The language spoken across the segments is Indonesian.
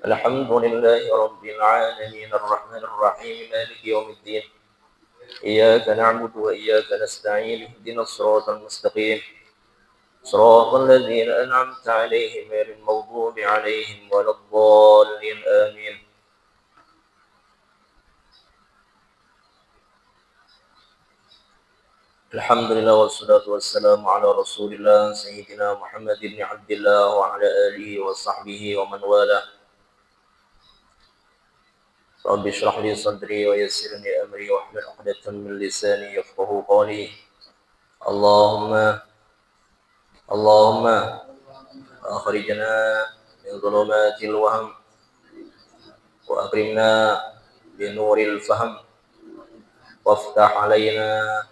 الحمد لله رب العالمين الرحمن الرحيم مالك يوم الدين إياك نعبد وإياك نستعين اهدنا الصراط المستقيم صراط الذين أنعمت عليهم غير المغضوب عليهم ولا الضالين آمين. الحمد لله والصلاة والسلام على رسول الله سيدنا محمد بن عبد الله وعلى آله وصحبه ومن والاه. رب اشرح لي صدري ويسر لي أمري واحلل عقدة من لساني يفقهوا قولي. اللهم أخرجنا من ظلمات الوهم وأكرمنا بنور الفهم وافتح علينا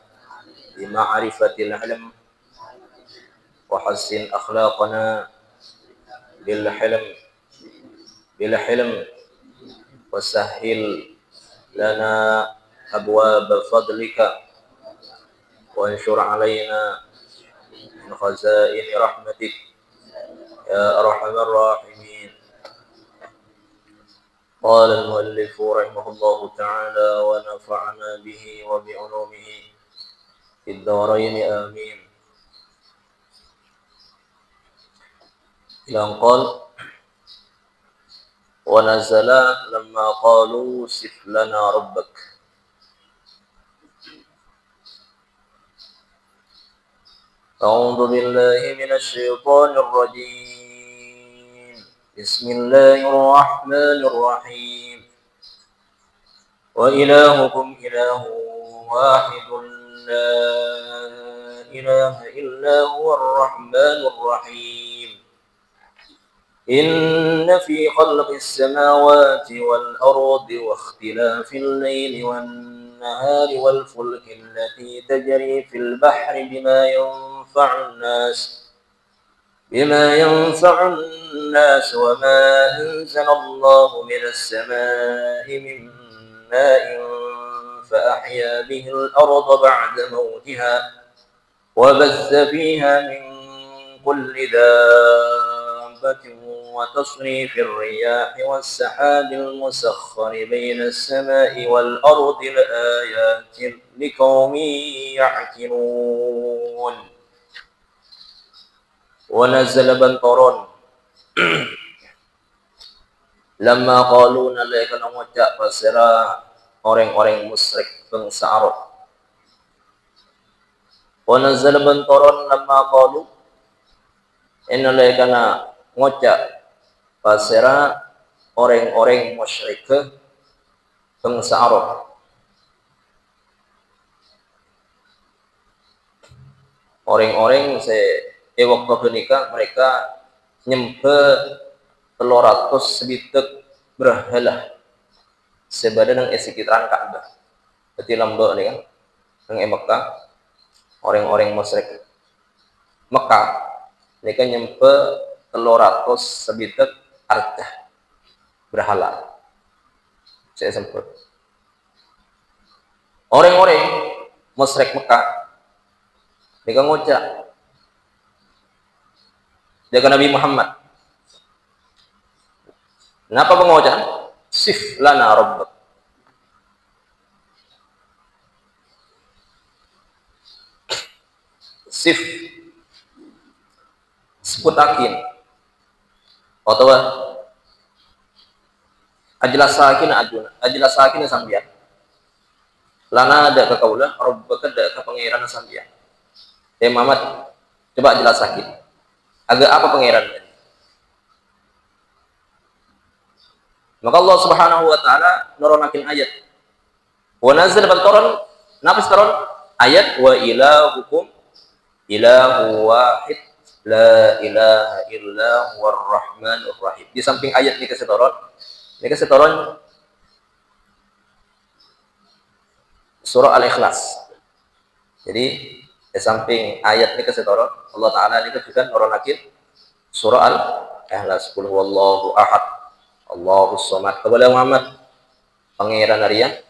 بمعرفة العلم وحسن أخلاقنا بالحلم وسهل لنا أبواب فضلك وانشر علينا من خزائن رحمتك يا أرحم الراحمين. قال المؤلف رحمه الله تعالى ونفعنا به وبعلومه في الدارين آمين. إلى أن قال ونزل لما قالوا صف لنا ربك. أعوذ بالله من الشيطان الرجيم. بسم الله الرحمن الرحيم. وإلهكم إله واحد لا إله إلا هو الرحمن الرحيم. إن في خلق السماوات والأرض واختلاف الليل والنهار والفلك التي تجري في البحر بما ينفع الناس وما أنزل الله من السماء من ماء فأحيا به الأرض بعد موتها وبث فيها من كل دابة وتصريف الرياح والسحاب المسخر بين السماء والأرض لآيات لقوم يعقلون. ونزل bantoron lama qalu nalika ngucap pasira orang-orang musyrik bangsa Arab. Wanazal bantoron lama qalu nalika ngucap pasira orang-orang musyrik bangsa Arab. Orang-orang waktu kenika mereka nyembah 300 sebitek berhala sebadan yang sekitaran Ka'bah. Berarti lambak nih kan yang Mekah, orang-orang musyrik Mekah mereka nyembah 300 sebitek ardah berhala. Saya sempat orang-orang musyrik Mekah mereka ngucap jaga Nabi Muhammad. Kenapa pengucapan? Sif lana rabbak. Sif sebutakin atau ajlasakin sambian. Lana ada ke kaulah, rabbak ada ke pangeran sambian. Muhammad coba jelasakin. Agak apa pangeran tadi? Maka Allah Subhanahu wa taala nurunakin ayat. Wa nazal bantoron, napa setoron? Ayat wa ilahukum ilahu wahid la ilaha illa huwar rahmanur rahim. Di samping ayat ini kesetoron surah Al-Ikhlas. Jadi di samping ayat ini kesetoron Allah taala ini juga nurunakin surah Al-Ikhlas. Qul huwallahu ahad Allahus samad. Kepada Muhammad pangeran Arya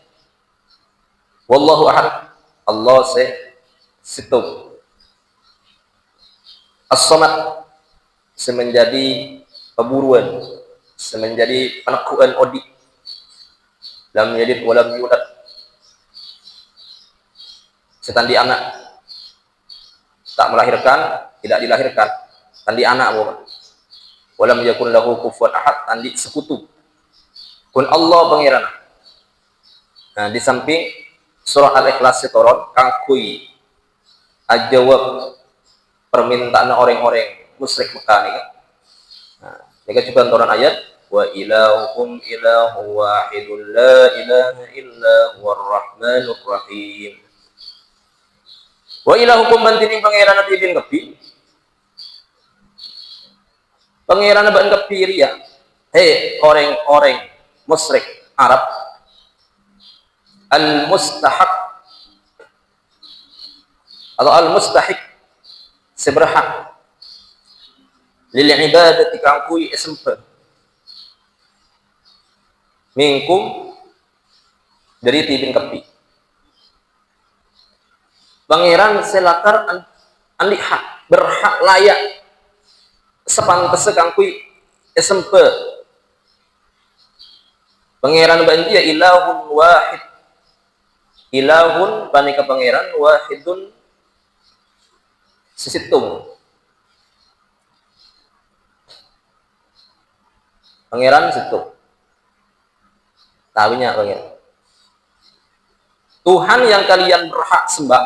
wallahu ahad Allah situ as-samad semenjadi keburuan menjadi penekuan odi. Lam yalid wa lam yulad. Setandi anak. Tak melahirkan, tidak dilahirkan. Tandi anak bukan. Walam yakun lahu kufuwan ahad, tandi sekutu. Kun Allah pangeran. Nah, di samping surah Al-Ikhlas setoron kangkui ajawab permintaan orang-orang musyrik Mekah ini kan. Nah, mereka juga turun ayat wa ilahukum ilahu wahidun la ilaha illa huwar rahmanur rahim. Wa ilahukum bantini pangeran ati bin kepi. Pangeran ban kepi ria. Hei orang-orang musyrik Arab al-mustahaq atau al-mustahiq seberhak lil ibadati kangkui SMP minkum dari tibin kepi pangeran selakar anliha berhak layak sepantes kangkui SMP pangeran banjia ilahun wahid ilahun panika pangeran wahidun sisitung pangeran situ tahunya pangeran Tuhan yang kalian berhak sembah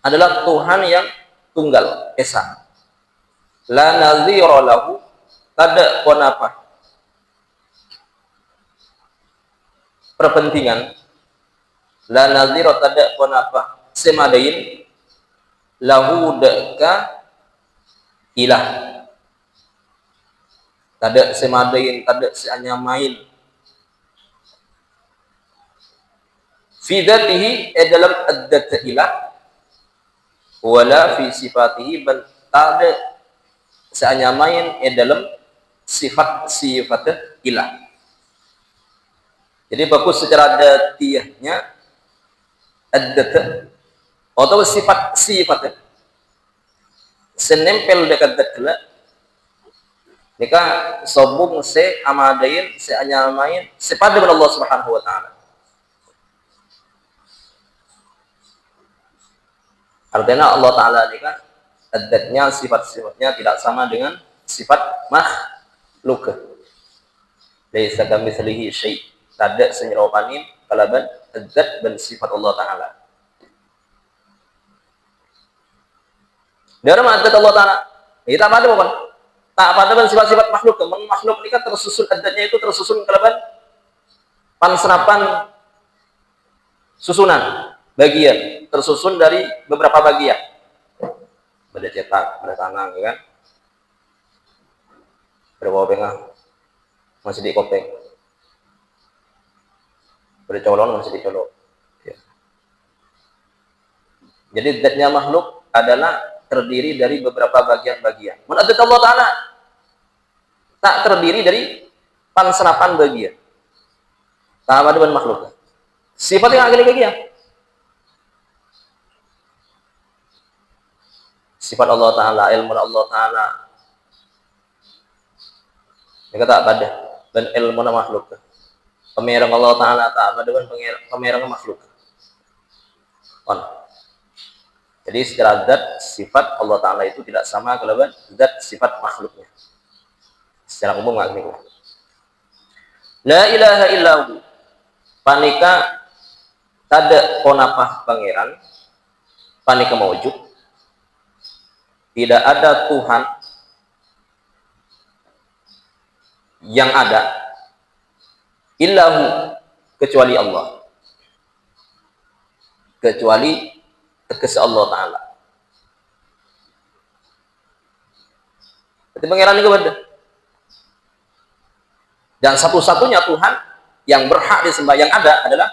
adalah Tuhan yang tunggal esa la nazira lahu kada konapa perpentingan la nazira kada konapa semadain lahu deka ilah kada semadain kada seanyamain fi dzatihi dalam ad-dzat ilah wala fi sifatihi bal kada seanyamain dalam sifat ilah. Jadi bagus secara datiahnya ad-dzat atau sifat senempel dekat datla nika sobung se amadain se anyamain sepada dengan Allah Subhanahu wa taala. Artinya Allah taala nika ad-dzatnya sifat-sifatnya tidak sama dengan sifat makhluk. Laisa kamitslihi syai'. Tidak senyerupain kalaban ad-dzat dan sifat Allah taala. Dalam ad-dzat Allah taala kita pada bukan tak pada dengan sifat-sifat makhluk. Makhluk ini kan tersusun ad-dzatnya itu tersusun kalaban panserapan susunan bagian tersusun dari beberapa bagian. Ada cetak, ada tanang, ya kan? Ada bawa pengah, masih di kopeng. Ada colon, masih di colok. Ya. Jadi zatnya makhluk adalah terdiri dari beberapa bagian-bagian. Menurut Allah Ta'ala tak terdiri dari panserapan bagian. Sama dengan makhluk. Sifat yang agak bagian. Sifat Allah Ta'ala, ilmu Allah Ta'ala mereka tak pada dan ilmu makhluk pemerang Allah Ta'ala tak pada dan pemerang makhluk jadi secara zat sifat Allah Ta'ala itu tidak sama kelaban zat sifat makhluknya secara umum nggak gini la ilaha illahu panika tada konapah pangeran panika mawujud tidak ada Tuhan yang ada illahu kecuali Allah kecuali tegas Allah Ta'ala berarti pangeran itu ada dan satu-satunya Tuhan yang berhak disembah yang ada adalah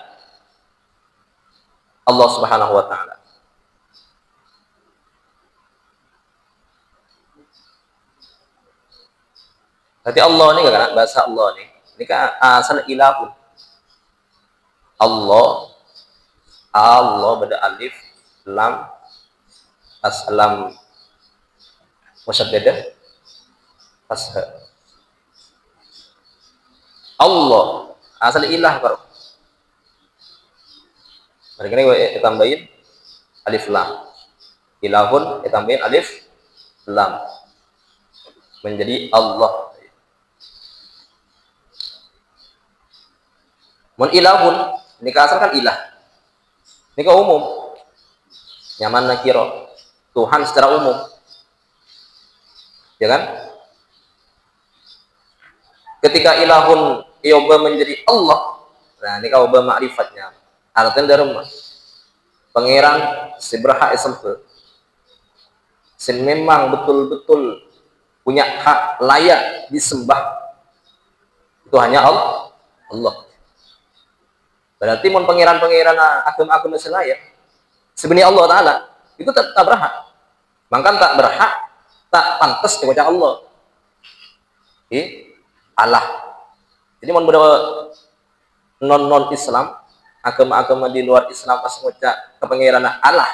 Allah Subhanahu wa Ta'ala. Berarti Allah ini kan bahasa Allah ini kan asal ilahun. Allah beda alif lam aslam musyaddadah fasha. Allah. Asal ilah baru. Mereka ini tambahin alif lam. Ilahun tambahin alif lam. Menjadi Allah. Mun ilahun, ini kasar kan ilah. Ini ke umum. Nyaman nakiro. Tuhan secara umum. Ya kan? Ketika ilahun ioba menjadi Allah. Nah, ini kau oba ma'rifatnya. Artinya dari rumah. Pangeran si berhak sampai. Si memang betul-betul punya hak layak disembah. Itu hanya Allah. Berarti mun pangeran-pangeran agama-agama selain sebenarnya Allah Ta'ala itu tak berhak. Maka tak berhak, tak pantas dibaca Allah. Allah. Jadi mun non Islam, agama-agama di luar Islam pas ngucap ke pangeran Allah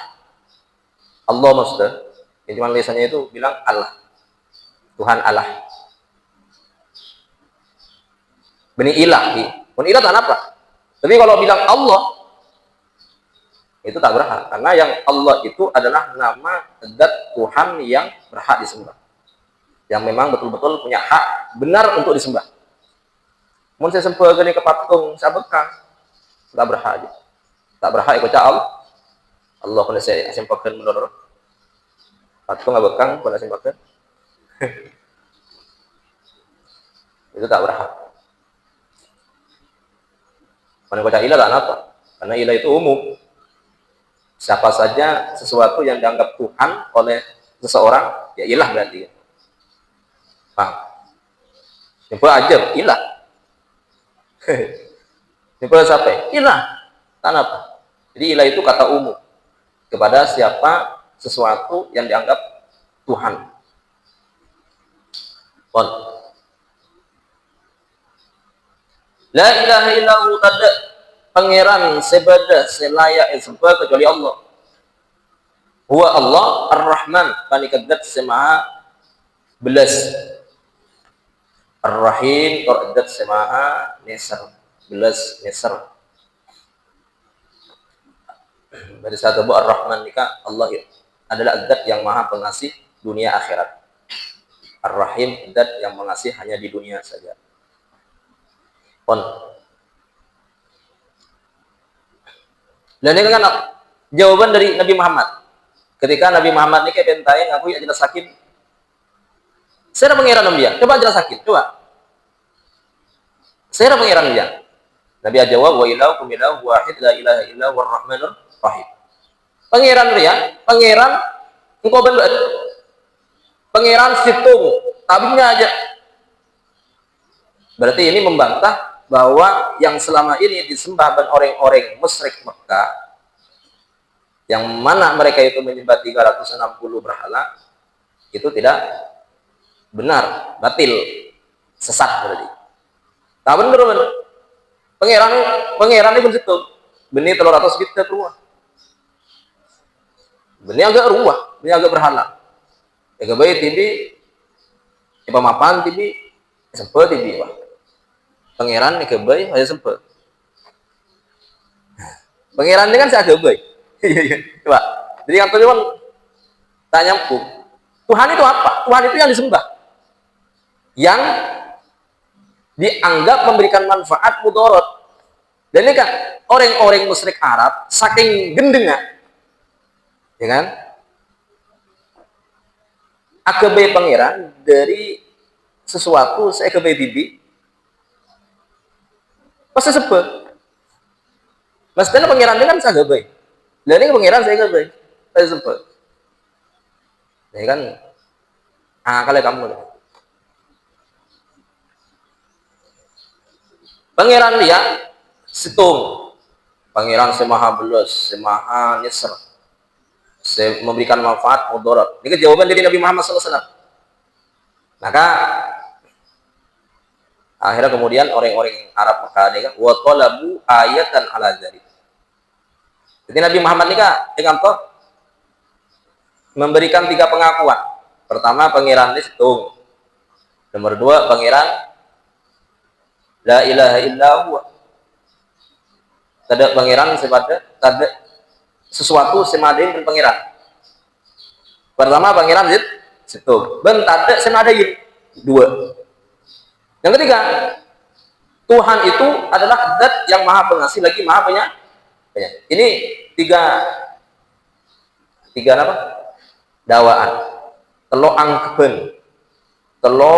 maksudnya. Jadi cuman lisannya itu bilang Allah. Tuhan Allah. Benih ilahi. Mun ilah tak apa? Tapi kalau bilang Allah itu tak berhak, karena yang Allah itu adalah nama zat Tuhan yang berhak disembah, yang memang betul-betul punya hak benar untuk disembah. Mun saya sembah gini ke patung saya bekang, tak berhak aja, tak berhak ikut Allah kena saya sembahkan menurut patung nggak bekang kena sembahkan itu tak berhak. Mana baca ilah tak apa? Karena ilah itu umum. Siapa saja sesuatu yang dianggap Tuhan oleh seseorang, ya ilah berarti. Paham? Jumpa aja ilah. Jumpa siapa? Ilah. Tak apa. Jadi ilah itu kata umum kepada siapa sesuatu yang dianggap Tuhan. Pon. La ilaha illallah, ada pangeran sebadah selayak sembah kecuali Allah. Huwa Allah Ar-Rahman, panikadat semaha belas. Ar-Rahim qaradat semaha nisar, belas nisar. Dari satu bu Ar-Rahman nikah Allah adalah zat yang maha pengasih dunia akhirat. Ar-Rahim zat yang mengasih hanya di dunia saja. Pon. Dan ini kan jawaban dari Nabi Muhammad. Ketika Nabi Muhammad ini kayak bentai ngaku ya jelas sakit. Saya ada pangeran dia. Coba jelas sakit. Coba. Saya ada pangeran dia. Nabi jawab wa ilaukum ilahu wahid la ilaha illa huwar rahmanur rahim. Pangeran dia, pangeran engkau benar. Pangeran situng, tabinya aja. Berarti ini membantah bahwa yang selama ini disembah oleh orang-orang musyrik Mekah, yang mana mereka itu menyembah 360 berhala, itu tidak benar, batil, sesat berarti. Tak benar. Pangeran ini pun situ. Benih 300 kita keluar. Benih agak ruah, benih agak berhala. Ya baik tibi, coba mapan tibi, sempat tibi, wah. Pangeran ini kebaik aja sempet. Pangeran ini kan saya kebaik. Coba. Jadi yang tadi tak nyambung. Tuhan itu apa? Tuhan itu yang disembah. Yang dianggap memberikan manfaat mudarat. Dan ini kan orang-orang musyrik Arab saking gendengnya, ya kan? Akebe pangeran dari sesuatu saya kebe bibi pasti sebel. Maksudnya pangeran ini kan saya gabai. Lalu ini pangeran saya gabai. Pasti sebel. Ya kan? Kalau kamu. Pangeran dia situng. Pangeran semaha belas, semaha nisr. Memberikan manfaat mudarat. Ini jawaban dari Nabi Muhammad SAW. Maka akhirnya kemudian orang-orang Arab Mekah ini kan wa talabu ayatan ala dzalik. Jadi Nabi Muhammad ini kan dengan toh memberikan 3 pengakuan. Pertama pangeran ini situng. Nomor 2 pangeran La ilaha illa huwa. Tidak pangeran sepada, tidak sesuatu semadain dengan pangeran. Pertama pangeran situ. Ben tidak semadain. Dua. Yang ketiga, Tuhan itu adalah zat yang maha pengasih lagi maha penyayang. Ini tiga apa? Dawaan. Telo angkeben. Telo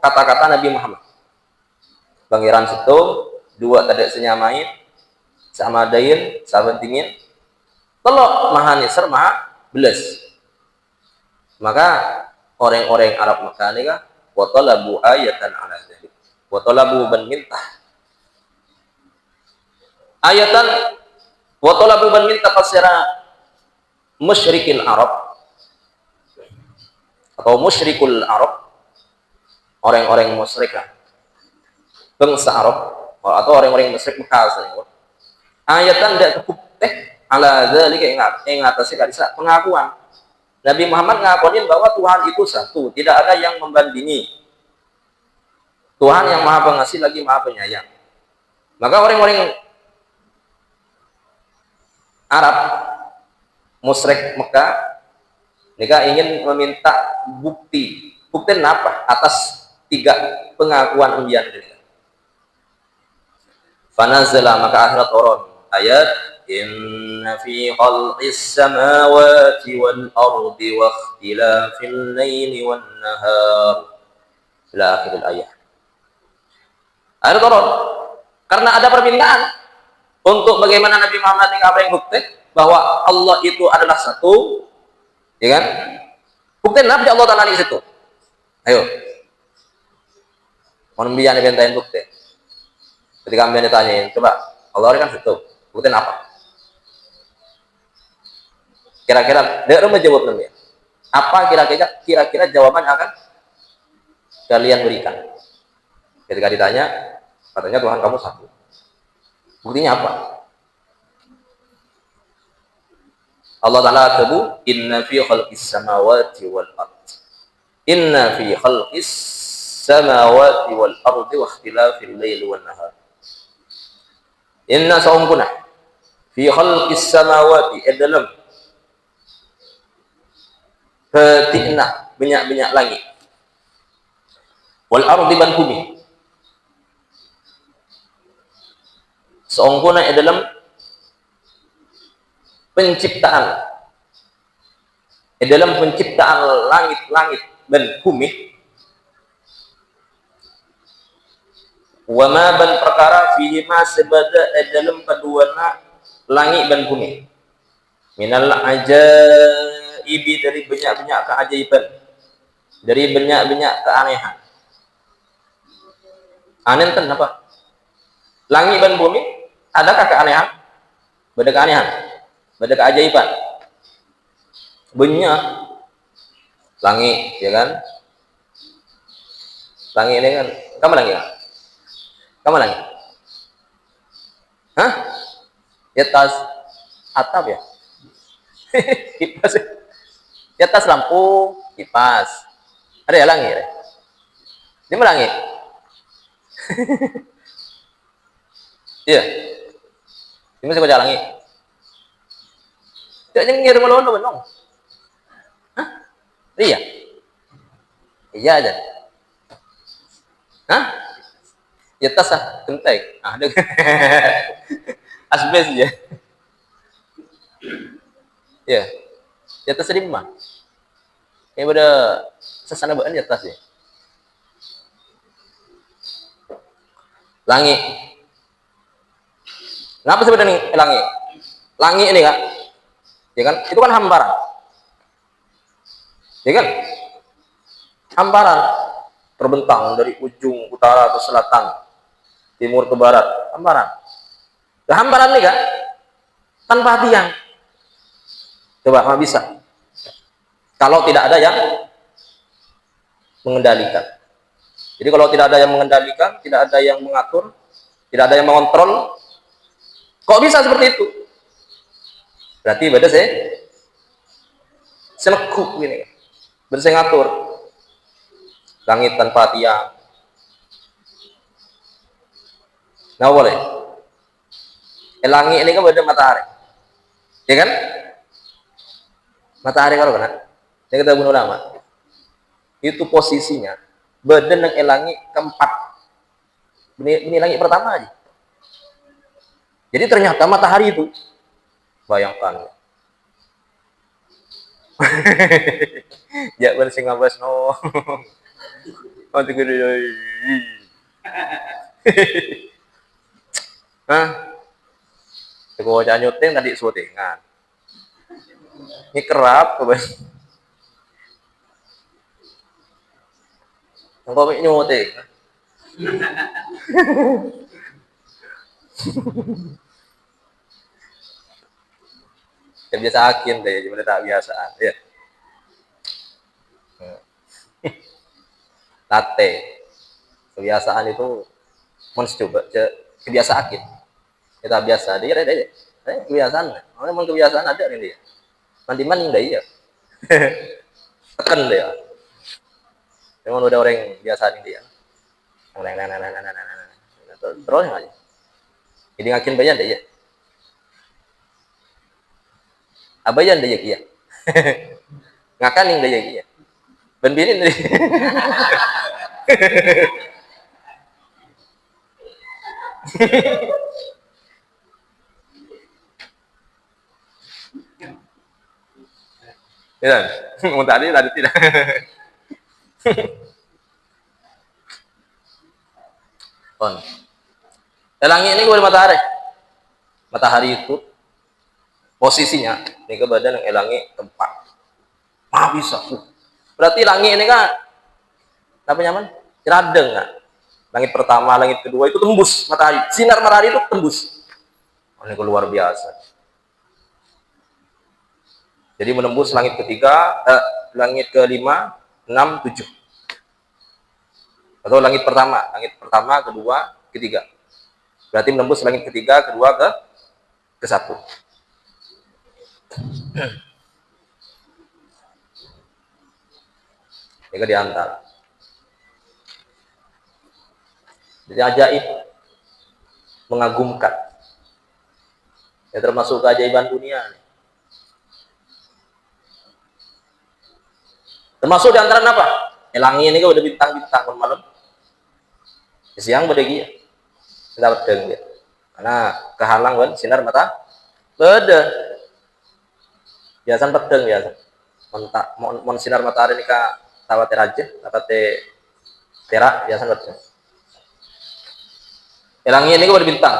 kata-kata Nabi Muhammad. Pangeran situ, dua tidak senyamain, sama dain, sama dingin. Telo maha nisr, maha beles. Maka orang-orang Arab Mekah ini kan watalabu ayatan ala dzalik. Watalabu ban mintah. Ayatan watalabu ban mintah pasira musyrikil Arab atau musyrikul Arab, orang-orang musyrik bangsa Arab atau orang-orang musyrik Mekah. Ayatan tidak cukup ala dzalika yang atasnya kadisa pengakuan Nabi Muhammad ngakuin bahwa Tuhan itu satu, tidak ada yang membandingi. Tuhan yang maha pengasih lagi maha penyayang. Maka orang-orang Arab musyrik Mekah mereka ingin meminta bukti. Bukti apa? Atas tiga pengakuan undian mereka. Fanazala maka akhirat turun ayat inna fi khalqis samawati wal ardi wa ikhtilafil laili wan nahar ila akhir ayat. Ayat turun karena ada permintaan untuk bagaimana Nabi Muhammad ini bukti bahwa Allah itu adalah satu, ya kan? Bukti Nabi Allah Taala di situ. Ayo, mohon biar dibentain bukti. Ketika kalian ditanyain, coba Allah kan satu, bukti apa? Kira-kira, dia menjawab Nabi. Apa kira-kira jawaban akan kalian berikan? Ketika ditanya, katanya Tuhan kamu satu. Buktinya apa? Allah Ta'ala tabu inna fi khalqis samawati wal ardi inna fi khalqis samawati wal ardi wa ikhtilafil laili wan nahar inna sa'ungkuna fi khalqis samawati dalam petikna banyak-banyak langit wal ardi ban bumi sa'ungkuna dalam penciptaan dalam penciptaan langit-langit dan bumi wama ban perkara fihi ma sebada dalam keduana langit dan bumi minal ajaibi dari banyak-banyak keajaiban dari banyak-banyak keanehan. Aneh kan apa? Langit dan bumi adakah keanehan? Beda keanehan? Ada keajaiban banyak langit, ya kan? Langit ini kan, kamu langit? Kamu langit? Hah? Di atas atap ya? Kipas. Di atas lampu kipas. Ada ya langit? Ini mana langit? Iya. Ini masih baca langit. Tidak nyengir melono benong. Hah? Iya. Iya aja. Hah? Ya tas ah, kentai. Ah, ada. Asbes ya. Ya. Di atas lima. Kayak pada sesana bahan di atas ya. Langit. Kenapa sebenarnya langit? Langit ini Kak. Ya kan? Itu kan hamparan. Ya kan? Hamparan terbentang dari ujung utara ke selatan, timur ke barat, hamparan. Nah, hamparan nih kan tanpa tiang. Coba nggak bisa. Kalau tidak ada yang mengendalikan. Jadi kalau tidak ada yang mengendalikan, tidak ada yang mengatur, tidak ada yang mengontrol, kok bisa seperti itu? Berarti beda sih senekuk gini, bersih ngatur langit tanpa tiang, Nggak boleh. Langit ini kan beda matahari, ya kan? Matahari kalau kena, ini kita bunuh lama. Itu posisinya badan yang elangi keempat. Ini langit pertama aja. Jadi ternyata matahari itu, bayangkan. Ya bersih ngabas no. Oh gede. Hah? Aku jangan nyuting tadi syutingan. Ini kerap kebas. Engkau nyuting. Ya biasa akin deh, gimana tak biasaan ya. Latte. Kebiasaan itu mons coba kebiasaan kita biasa dia ada kebiasaan memang kebiasaan ada nih dia mandi mandi dah iya tekan dia memang udah orang yang biasa nih dia terus aja jadi ngakin bayan deh ya abayan deh ya iya ngakan yang deh ya iya benbirin deh ya, mau tadi tidak. Kon, langit ini boleh matahari. Matahari itu posisinya ini ke badan yang elangi tempat. Bisa. Berarti langit ini kan apa nyaman? Radeng kan? Langit pertama, langit kedua itu tembus matahari. Sinar matahari itu tembus. Oh, ini luar biasa. Jadi menembus langit ketiga, langit kelima, 6, 7. Atau langit pertama, kedua, ketiga. Berarti menembus langit ketiga, kedua, ke 1. Ini di antara. Jadi ajaib, mengagumkan. Ya termasuk keajaiban dunia. Termasuk di antara apa? Elangi ini kan udah bintang-bintang malam. Siang berdegi ya. Kita berdeng ya. Karena kehalang kan sinar mata. Beda. Biasa pedeng biasa. Mon sinar matahari ini ka tawa teraja, te terak biasa pedeng. Elangi ini kan udah bintang.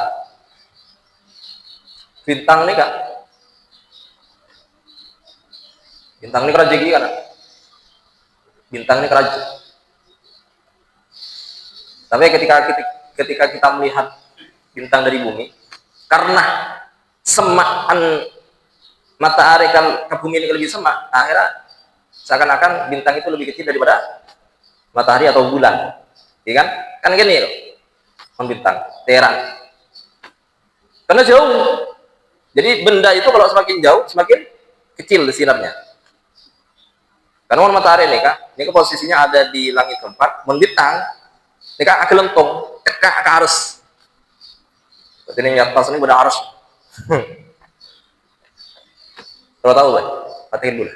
Bintang ini kak. Bintang ini kerajegi kan? Bintang ini kerajaan. Tapi ketika kita melihat bintang dari bumi, karena semaan matahari ke bumi ini lebih semak, akhirnya seakan-akan bintang itu lebih kecil daripada matahari atau bulan, ya kan? Kan gini loh, bintang, terang. Karena jauh. Jadi benda itu kalau semakin jauh, semakin kecil sinarnya. Karena matahari ini kak, ini posisinya ada di langit keempat, membintang, ini kak agak lengkung, agak harus. Berarti ini atas ini udah harus. Kalau tahu kan, patihin dulu.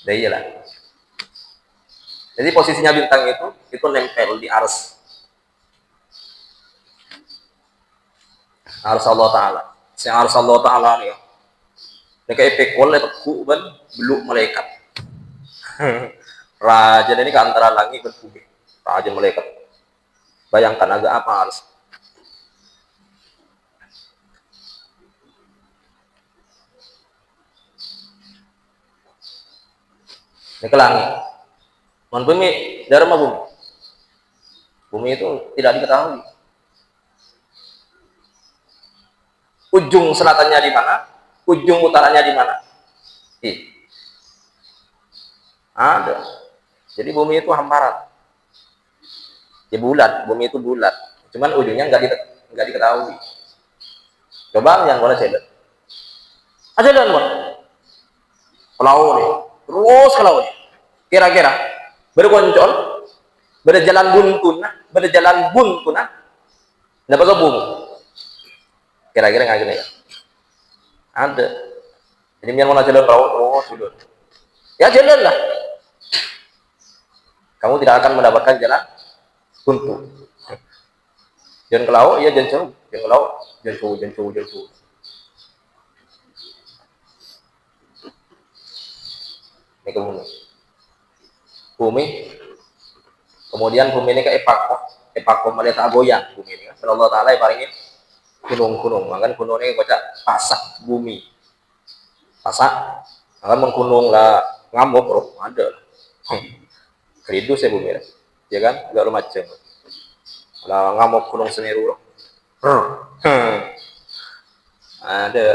Nah iyalah. Jadi posisinya bintang itu nempel di ars. Ars Allah Ta'ala. Si ars Allah Ta'ala nih. Ini kayak pekol itu kuban beluk malaikat. Raja ini ke antara langit dan bumi. Raja malaikat. Bayangkan agak apa harus. Ini ke langit. Non bumi, dharma bumi. Bumi itu tidak diketahui. Ujung selatannya di mana? Ujung utaranya di mana? Ada. Jadi bumi itu hamparan. Ya bulat, bumi itu bulat. Cuman ujungnya nggak diketahui. Coba yang boleh saya lihat. Aja dan bon. Ke laut nih. Terus ke laut. Kira-kira berkoncol berjalan buntu nah dapat bumi kira-kira nggak gini ya ada. Jadi yang mau jalan rawa sudah ya jalan lah, kamu tidak akan mendapatkan jalan buntu. Jangan ke laut ya, jangan jauh, jangan ke laut, jangan jauh. Ini ke bumi kemudian bumi ini ke epako melihat goyang bumi ini kan Allah Ta'ala paringin gunung makan gunung ini kocak pasak bumi pasak akan menggunung lah ngamuk bro ada keridu saya bumi ya kan gak macam lah ngamuk gunung Semeru bro ada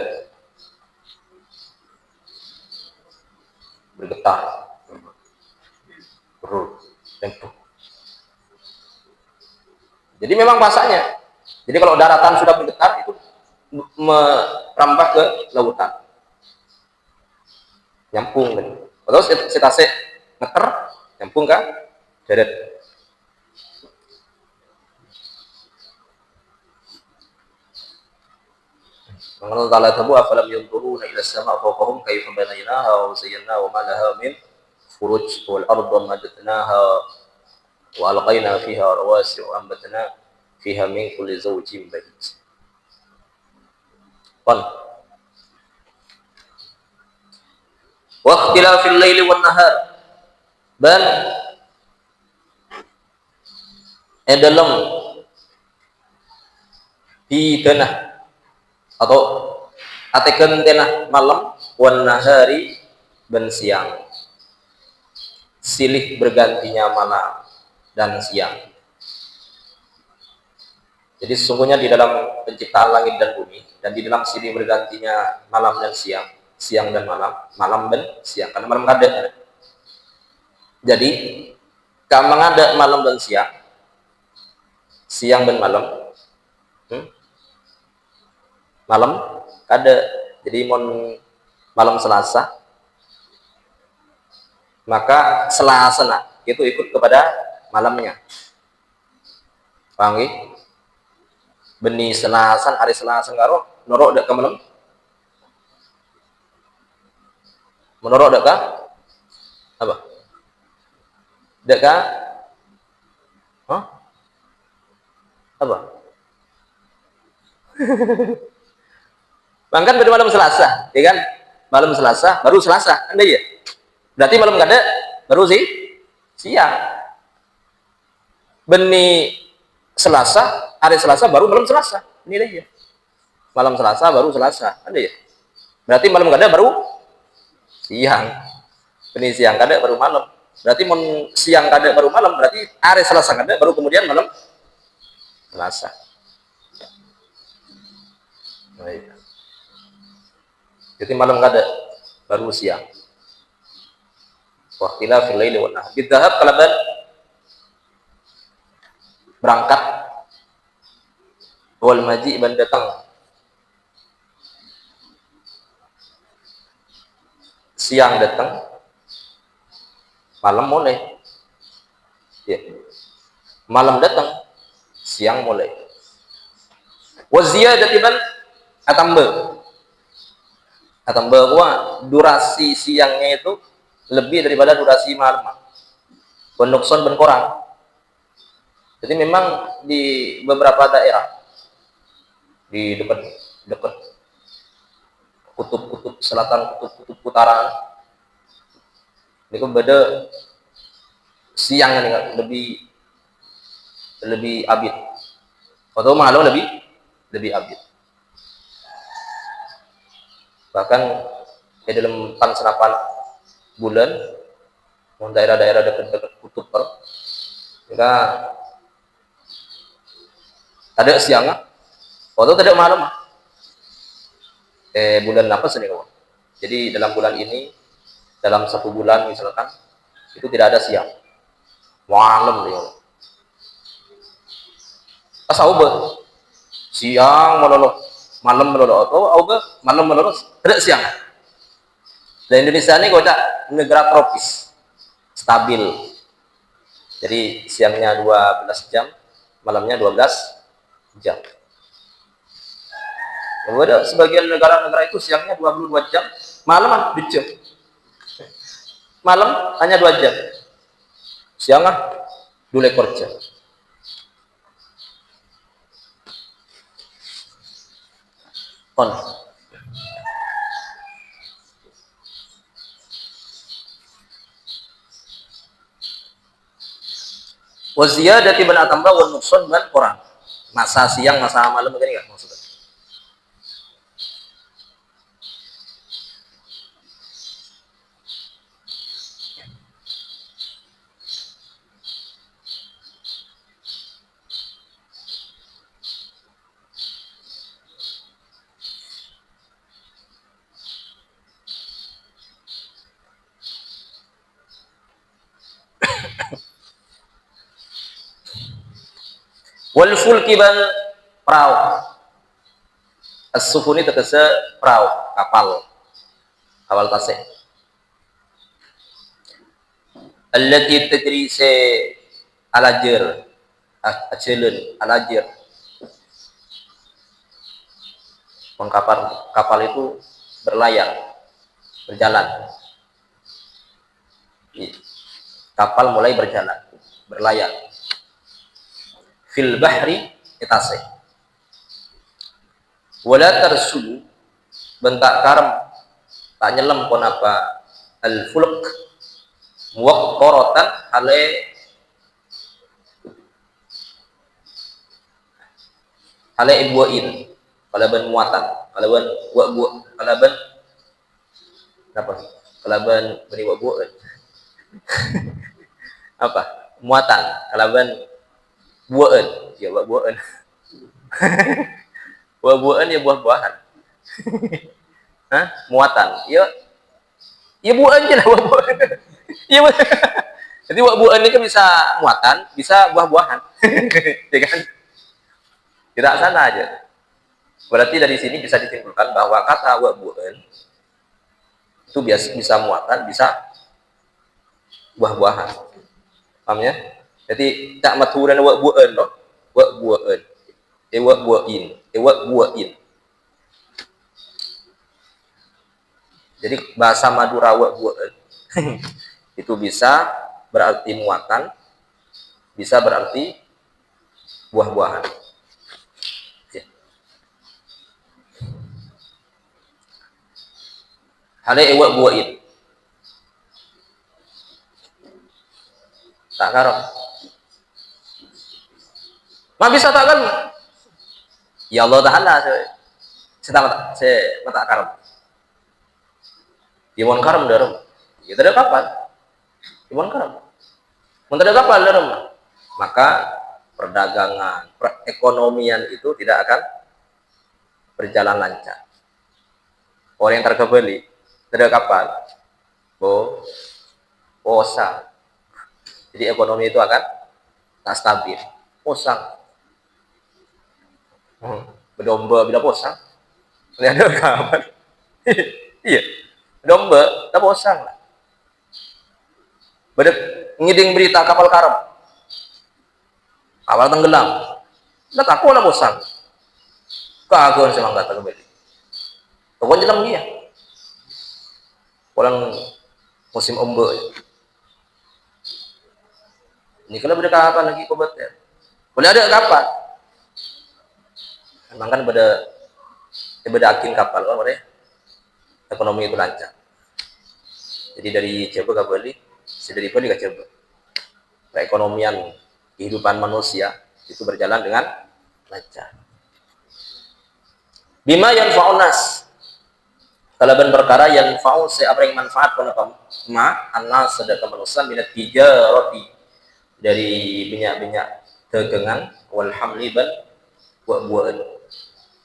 bergetar tempuh. Jadi memang pasaknya. Jadi kalau daratan sudah bergetar itu merambah ke lautan. Nyampung kan. Terus setase ngeter nyampung ke darat. Allah Ta'ala tabu afalam yanzuruna ila as-sama'i fawqahum kayfa banaynaha wa zayyanaha wa ma laha min furuj wal arda madadnaha wa alqayna fiha rawasi wa ambatna fiha min kulli zawjin bahij. Qul wa ikhtilafil laili wan nahar dan dalam di tanah atau atekeun tanah malam wan nahari dan siang silih bergantinya malam dan siang. Jadi sesungguhnya di dalam penciptaan langit dan bumi dan di dalam silih bergantinya malam dan siang dan malam dan siang karena malam ada. Jadi kalau ada malam dan siang dan malam ada. Jadi malam Selasa maka Selasa itu ikut kepada malamnya. Paham nggih? Beni Selasan hari Selasa karo norok dak ke malam. Menorok dak ka? Apa? Dak ka? Hah? Apa? Bangkan pada malam Selasa, ya kan? Malam Selasa, baru Selasa, anda ya? Berarti malam kada, baru siang. Beni Selasa, hari Selasa, baru malam Selasa. Ini dia ya. Malam Selasa, baru Selasa, anda ya? Berarti malam kada, baru siang. Beni siang kada, baru malam. Berarti siang kada, baru malam. Berarti hari Selasa kada, baru kemudian malam Selasa. Baik. Jadi malam kada baru siang. Waqtila fil laili wan nahar. Bidhahab kalaban berangkat wal maji ban datang. Siang datang, malam mulai. Ya. Malam datang, siang mulai. Wa ziyadati ban atamba bahwa durasi siangnya itu lebih daripada durasi malam. Penukson berkurang. Jadi memang di beberapa daerah di dekat kutub selatan, kutub utara itu beda siang ini lebih abid. Atau malam lebih abid. Bahkan di dalam panserapan bulan daerah-daerah dekat kutub kita ada siang atau tidak malam bulan apa sini kawan. Jadi dalam bulan ini dalam satu bulan misalkan itu tidak ada siang malam dia asal siang meloloh malam meloloh atau malam meloloh tidak siang. Dan Indonesia ini kocak negara tropis stabil Jadi siangnya 12 jam, malamnya 12 jam. Ada sebagian negara-negara itu siangnya 22 jam, malam 2 jam. Malam hanya 2 jam. Siang 2 ekor jam. On. Wa ziyadati man atamba wa nuqsan man qur'an. Masa siang, masa malam begini enggak maksudnya? Wal fulki ban perahu. As-sufuni tegese perahu, kapal. Kapal tasik. Allati tajri se alajir. Ajelun, alajir. Kapal itu berlayar, berjalan. Kapal mulai berjalan, berlayar. Fil bahri itase wala tarsulu bentak karam tak nyelam pun apa al fulk muwaqqaratan hale ibwain kalaban muatan kalaban kalaban apa kalaban beri apa muatan kalaban buahan, ya buahan. Buahan ya buah-buahan. Hah? Muatan. Ya buahan aja lah buah-buahan. Ya. Jadi buah-buahan itu bisa muatan, bisa buah-buahan. Ya kan? Tidak sana aja. Berarti dari sini bisa disimpulkan bahwa kata buah-buahan itu bisa muatan, bisa buah-buahan. Paham ya? Jadi tak maturan buahan loh, buahan, buain. Jadi bahasa Madura buahan itu bisa berarti muatan, bisa berarti buah-buahan. Hale buain. Tak karong. Ma bisa tak kan? Ya Allah Ta'ala saya mata karam. Iwan karam darum. Ya tidak kapan. Iwan karam. Mun tidak kapan darum. Maka perdagangan, perekonomian itu tidak akan berjalan lancar. Orang yang terkebeli tidak kapan. Bosan. Jadi ekonomi itu akan tak stabil. Bosan. Berdomba bila bosan. Lihat ada kapan? Iya. Domba tak bosan lah. Ngiding berita kapal karam. Kapal tenggelam. Dah takut lah bosan. Kagak semang kata kembali. Pokoknya jelam dia. Orang musim ombe. Ini kalau beda kapan lagi kobat ya? Boleh ada kapan? Memang kan beda akin kapal kan, ekonomi itu lancar. Jadi dari coba ke Bali, dari Bali ke coba. Perekonomian kehidupan manusia itu berjalan dengan lancar. Bima yang faunas, kalaban perkara yang faun apa yang manfaat pada ma anas sedekah manusia minat tijarati dari minyak dagangan wal hamli ban buah-buahan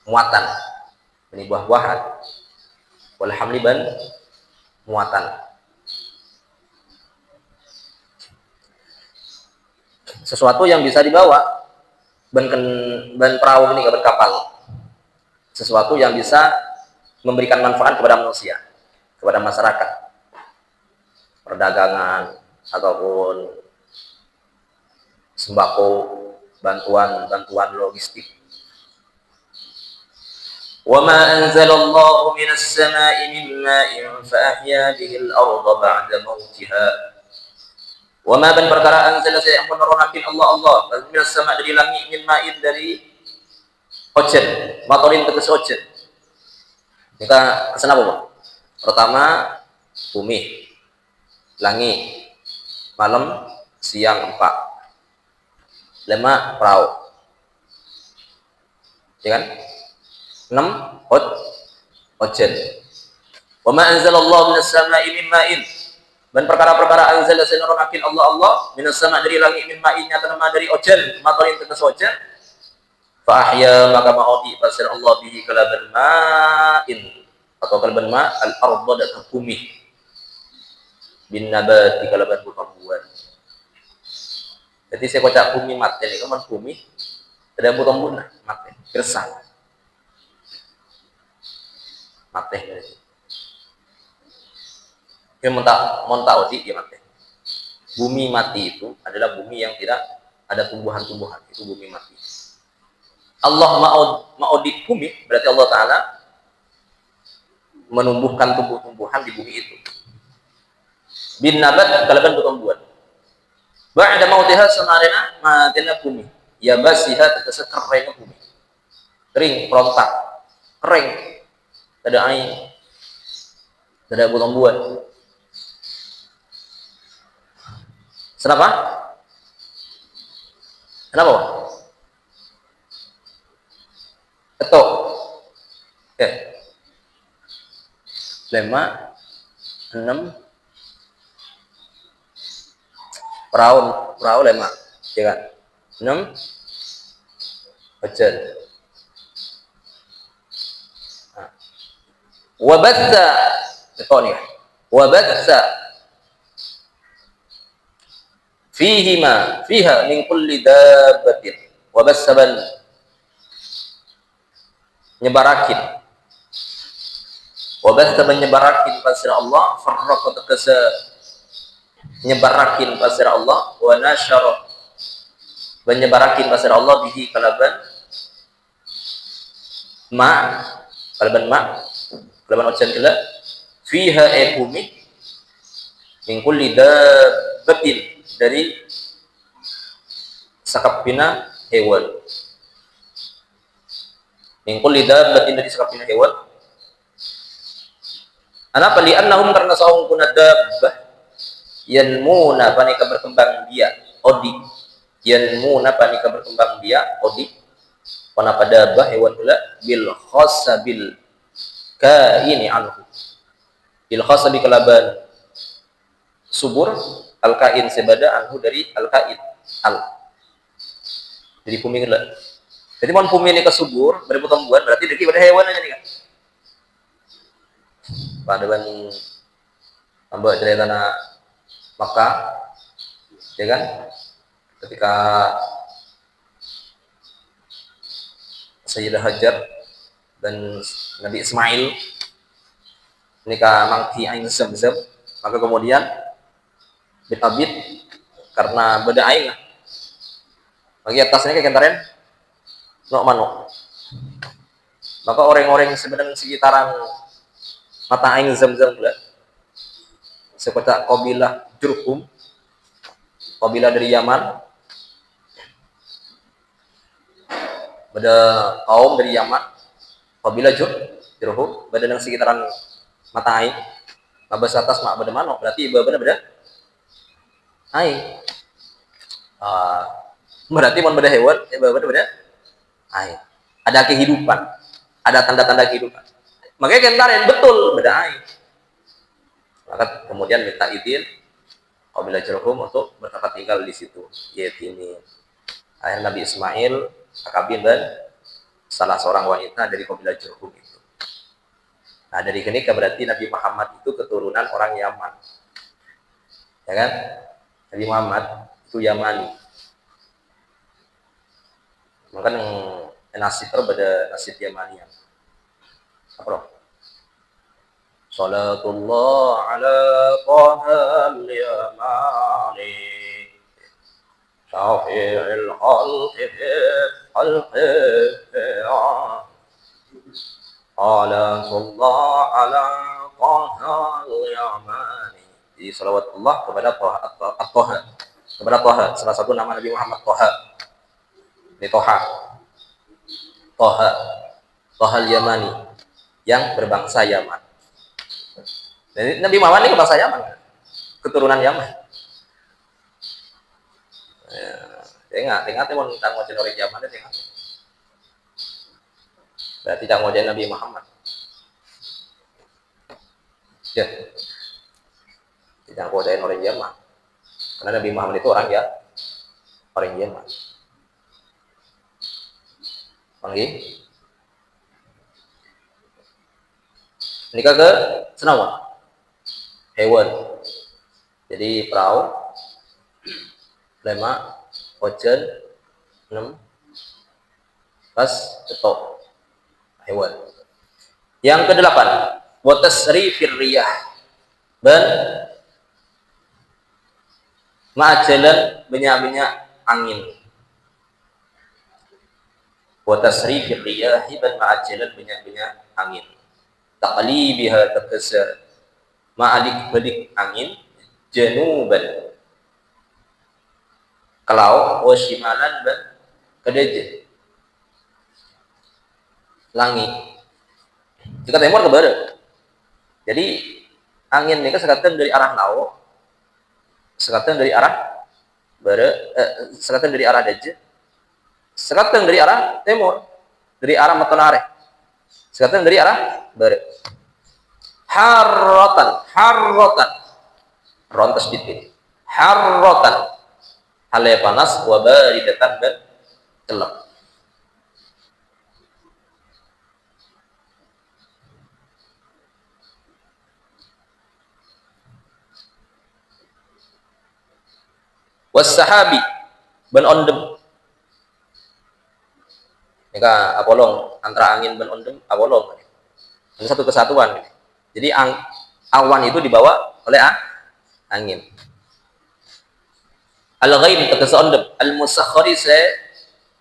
muatan ini buah-buahan wal hamli ban muatan sesuatu yang bisa dibawa ban perahu ini ban kapal sesuatu yang bisa memberikan manfaat kepada manusia kepada masyarakat perdagangan ataupun sembako, bantuan logistik. وَمَا أَنزَلَ اللَّهُ مِنَ السَّمَاءِ مِن مَّاءٍ فَأَحْيَا بِهِ الْأَرْضَ بَعْدَ مَوْتِهَا. وَمَا dan perkara anzala saya menurunkan Allah minas sama dari langit min ma'in dari ocean, matorin tegas ocean. Kita kesan apa, Pak? Pertama bumi, langit, malam, siang 4. 5 perahu. Ya kan? 6 ocean. Wa ma anzalallahu minas sama'i min ma'in. Dan perkara-perkara anzala sanurunkan Allah minas sama' dari langit min ma'in nyata dari ocean, matorin tegas ocean. Fa ahya maka ma'udi fasir Allah bihi kalaban ma'in atau kalaban ma' al-ardh dan bumi. Bin nabati kalaban buah-buahan. Jadi saya kocak bumi mati ini kan bumi ada buah-buahan mati gersang mati. Dia mau di dia mati. Bumi mati itu adalah bumi yang tidak ada tumbuhan-tumbuhan, itu bumi mati. Allah ma'udi bumi berarti Allah Ta'ala menumbuhkan tumbuh-tumbuhan di bumi itu. Bin nabat kalaban tumbuhan. Ba'da mautiha samarina matina bumi. Ya basiha tegese kering bumi. Kering, perontak. Kering. Tidak ada air. Tidak ada tumbuhan. Kenapa? Kenapa? Ketok. Oke. 5, 6 perahu 5, ya kan? 6 ocean. Wabatsa ketoni. Wabatsa fiha min kulli dabbatin. Wabassaban nyebarakin. Wabatsa menyebarakin pasir Allah farraqa takasa nyebarakin pasir Allah wa nasyara menyebarakin pasir Allah bihi kalaban kalaban ocean ila fiha bumi min kulli dabbatin dari sakapina hewan min kulli dabbatin dari sakapina hewan. Anapa li annahum karena saung kuna dabbah yanmuna panika berkembang dia odi yanmuna panika berkembang dia odi wana pada bah hewan pula bil khasabil kaini anhu bil khasabi kalaban subur al kain sebada anhu dari al kain jadi bumi kala jadi mon bumi ini kesubur bertumbuhan berarti dari pada hewan aja nih kan pada ban tambah cerita Maka, ya kan, ketika Sayyidah Hajar dan Nabi Ismail nikah mangki ain Zamzam, maka kemudian ditabit karena beda aing. Bagi atasnya kayak kentaren, no manuk. Maka orang-orang sebenarnya sekitaran mata ain Zamzam pula, seperti kabilah Jurhum, kabilah dari Yaman, pada kaum dari Yaman, kabilah Jurhum, pada yang sekitaran mata air, mabas atas mak pada mana? Berarti iba pada air. Berarti mau pada hewan, iba pada air. Ada kehidupan, ada tanda-tanda kehidupan. Makanya kentaren betul pada air. Maka kemudian minta izin kabilah Jurhum untuk bertempat tinggal di situ. Yaitu ini ayah Nabi Ismail, Akabin dan salah seorang wanita dari kabilah Jurhum itu. Nah dari sini berarti Nabi Muhammad itu keturunan orang Yaman, ya kan? Nabi Muhammad itu Yamani. Maka yang nasib berbeda nasib Yamani. Apa? Salatullah ala qahal yamani syafi'il khalqi khalqi ala sallallahu ala qahal yamani. Jadi salawatullah kepada Toha, kepada Toha, salah satu nama Nabi Muhammad Toha. Ini Toha, Toha, Toha Yamani, yang berbangsa Yaman. Jadi Nabi Muhammad ini berbangsa Yaman, keturunan Yaman. Ya, ingat mau tentang wajah orang Yaman itu ingat. Berarti tidak wajah Nabi Muhammad. Ya, tidak wajah orang Yaman. Karena Nabi Muhammad itu orang Yaman. Panggil. Nikah ke Senawan. Hewan. Jadi perahu, lema, ojen, 6, pas, cetok, hewan. Yang ke-8, wa tasrifir riyah, ben ma'ajalan banyak-banyak angin. Wa tasrifir riyah, ben ma'ajalan banyak-banyak angin. Taqlibiha takasa, ma'alik-balik angin, januban, kalau wasimalan ban kedeje langit jika timur ke barat. Jadi angin ini sekatan dari arah laut, sekatan dari arah barat, sekatan dari arah deje, sekatan dari arah timur, dari arah matonare, sekatan dari arah barat. Harrotan rontas titik, harrotan hale panas, wabaridatan dan celep. Wassahabi ban ondem. Nika apolong antara angin ban ondem apolong. Ini satu kesatuan. Jadi awan itu dibawa oleh angin. Al-ghaib tegese ondem, al-musakhkhari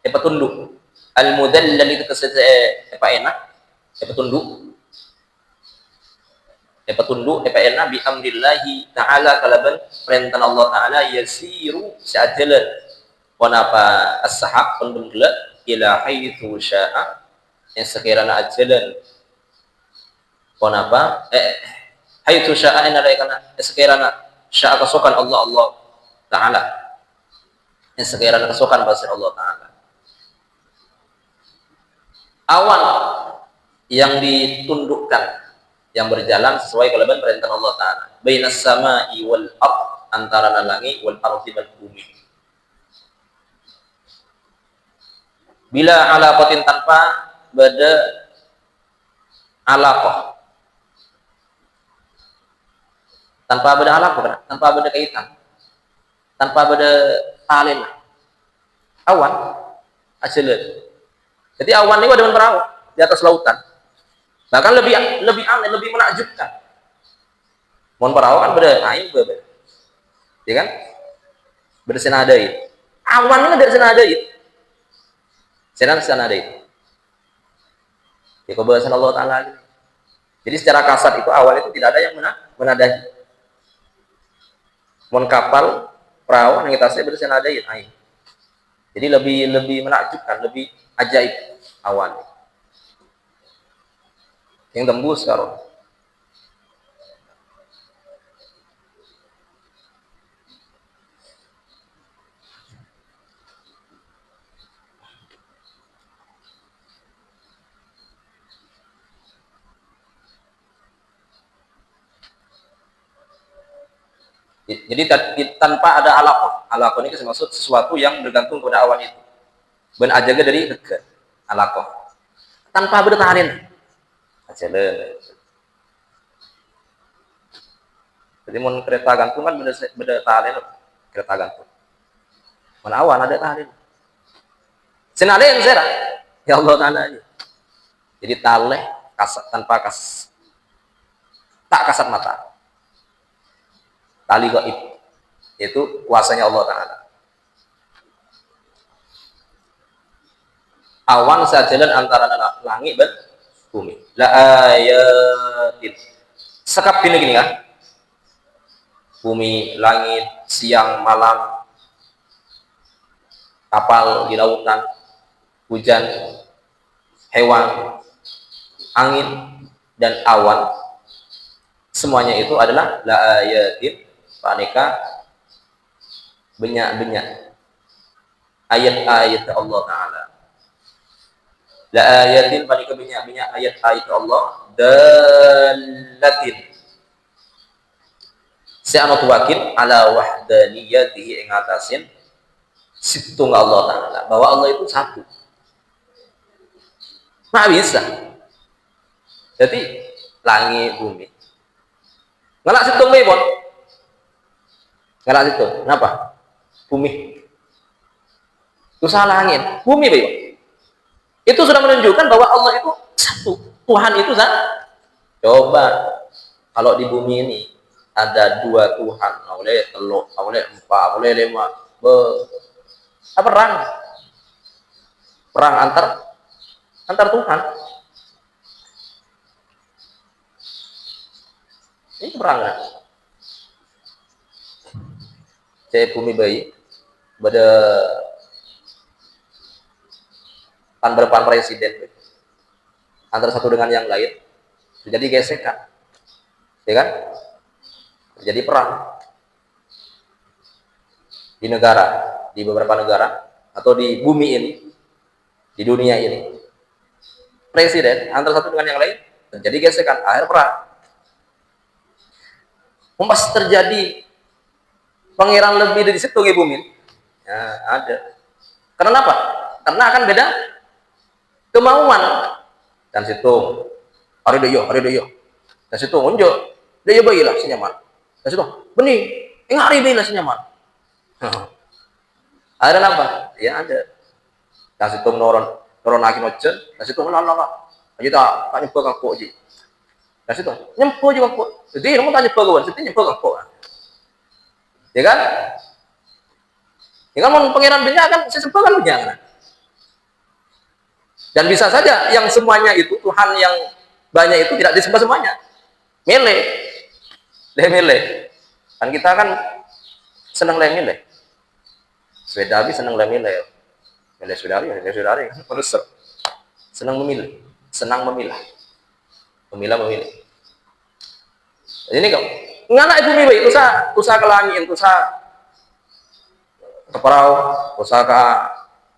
petunduk, al-mudallal tegese enak, petunduk, enak bi amrillahi ta'ala kalaban perintah Allah taala yasiru sa'ajalan wa napa as-sahab ondem gela ila haitsu sya'a yang sekiranya ajalan wa napa haitsu sya'a ina kana sekiranya sya'a kesukaan Allah taala yang sekiranya kesukaan basir Allah Ta'ala. Awan yang ditundukkan, yang berjalan sesuai kelebihan perintah Allah Ta'ala. Bainas sama'i wal ard, antara langit wal ardi dan bumi. Bila alaqatin tanpa bada alaqah. Tanpa bada alaqah, tanpa bada kaitan. Tanpa bada talin, awan hasilnya. Jadi awan ini ada perahu di atas lautan, bahkan lebih aneh, lebih menakjubkan. Mohon perahu kan beda air, ya kan? Bersenadai. Awan ini dari senadai. Senadai. Ya kebebasan Allah Taala. Jadi secara kasat itu awan itu tidak ada yang menadai. Mohon kapal perahu yang kita sebut bersenadai air. Jadi lebih menakjubkan, lebih ajaib awan. Yang tembus kalau jadi tanpa ada alaqah. Alaqah ini maksud sesuatu yang bergantung pada awan itu. Ben ajaga dari dekat alaqah. Tanpa bertahanin. Ajalah. Jadi mun kereta gantung kan beda tahanin kereta gantung. Mun awan ada tahanin. Senalen zera. Ya Allah Taala. Jadi taleh kasat tanpa tak kasat mata. Tali gaib itu kuasanya Allah Ta'ala. Awan sejalan antara langit dan bumi. La ayatin. Sekap gini kan. Bumi, langit, siang, malam, kapal di lautan, hujan, hewan, angin, dan awan. Semuanya itu adalah la ayatin, aneka benyak-benyak ayat-ayat Allah Ta'ala. La ayatin, aneka benyak-benyak ayat-ayat Allah dalatin se'anatu wakil ala wahdaniyatihi ingatasin situng Allah Ta'ala, bahwa Allah itu satu. Nggak bisa. Jadi langit bumi ngelak situng bebon, ngelak situng kenapa? Bumi itu salah angin, bumi bebon. Itu sudah menunjukkan bahwa Allah itu satu, Tuhan itu satu. Coba kalau di bumi ini ada dua Tuhan, oleh teluk, oleh empat, oleh lima, perang antar Tuhan. Ini perang kan? Saya bumi bayi pada berpan presiden antara satu dengan yang lain terjadi gesekan, ya kan? Terjadi perang di negara, di beberapa negara atau di bumi ini, di dunia ini, presiden antara satu dengan yang lain terjadi gesekan, akhir perang. Pas terjadi pangeran lebih dari situ ke bumi, ya, ada. Karena apa? Karena akan beda kemauan. Dan situ hari doyo dan situ unjuk dia bayilah senyaman, dan situ benih hari bayilah senyaman. Ada apa? Ya ada. Dan situ noron lagi nocen, dan situ lala aja tak nyebut aku aja. Dan situ nyebut juga aku. Jadi kamu tanya nyebut kawan, situ nyebut aku. Ya kan? Ya kan mau pangeran banyak kan, saya sebut kan banyak. Dan bisa saja yang semuanya itu, Tuhan yang banyak itu tidak disembah semuanya. Milih. Kan kita kan senang milih. Swedawi senang milih. Milih Swedari kan terus senang memilih. Senang memilah. Memilih. Ini kok ngana ibu miwe usaha ke langit, usaha ke perahu, usaha ke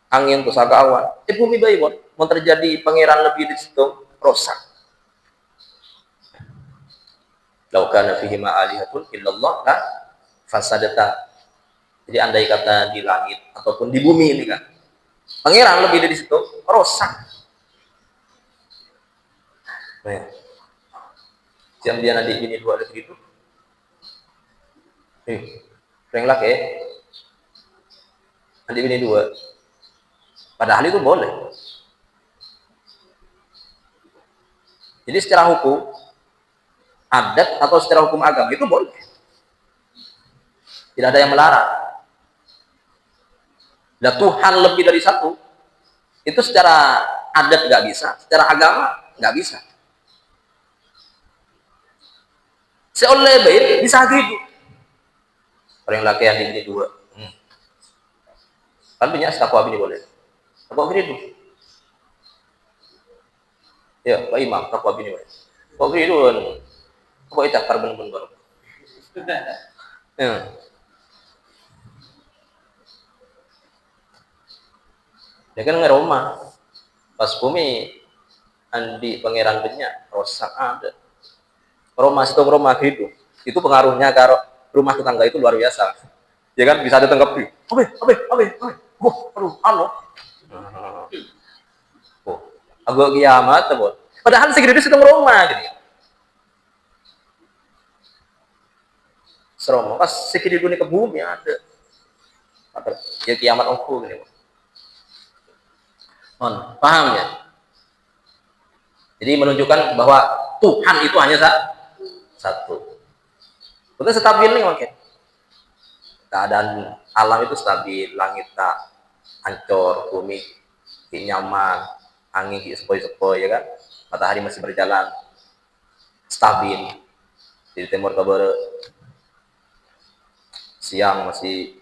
angin, usaha ke awan. Ibu miwe mau terjadi pangeran lebih di situ rosak. Lau kana fihi ma alihatun illallah la fasadata. Jadi andai kata di langit ataupun di bumi ini kan pangeran lebih dari situ rosak. Nah, jam dia nanti bini dua ada begitu. Reng laki nanti bini dua. Padahal itu boleh. Jadi secara hukum adat atau secara hukum agama itu boleh. Tidak ada yang melarang. Nah, Tuhan lebih dari satu itu secara adat nggak bisa, secara agama nggak bisa. Seoleh baik bisa gitu. Orang laki yang diberi dua. Kan punya takwa bini boleh. Takwa bini itu. Ya, Pak Imam, takwa bini boleh. Takwa bini itu kok itu bener-bener. Ya. Ya kan ngeroma pas bumi andi pangeran banyak rosak ada Roma gitu itu pengaruhnya ke rumah tetangga itu luar biasa ya kan bisa ditanggapi agak kiamat tuh padahal segitu itu Roma gitu seroma pas segitu dunia ke bumi ada ya kiamat aku gitu. Paham ya? Jadi menunjukkan bahwa Tuhan itu hanya satu. Betul stabil nih mungkin. Keadaan alam itu stabil, langit tak hancur, bumi nyaman, angin sepoi-sepoi ya kan, matahari masih berjalan stabil di timur ke barat, siang masih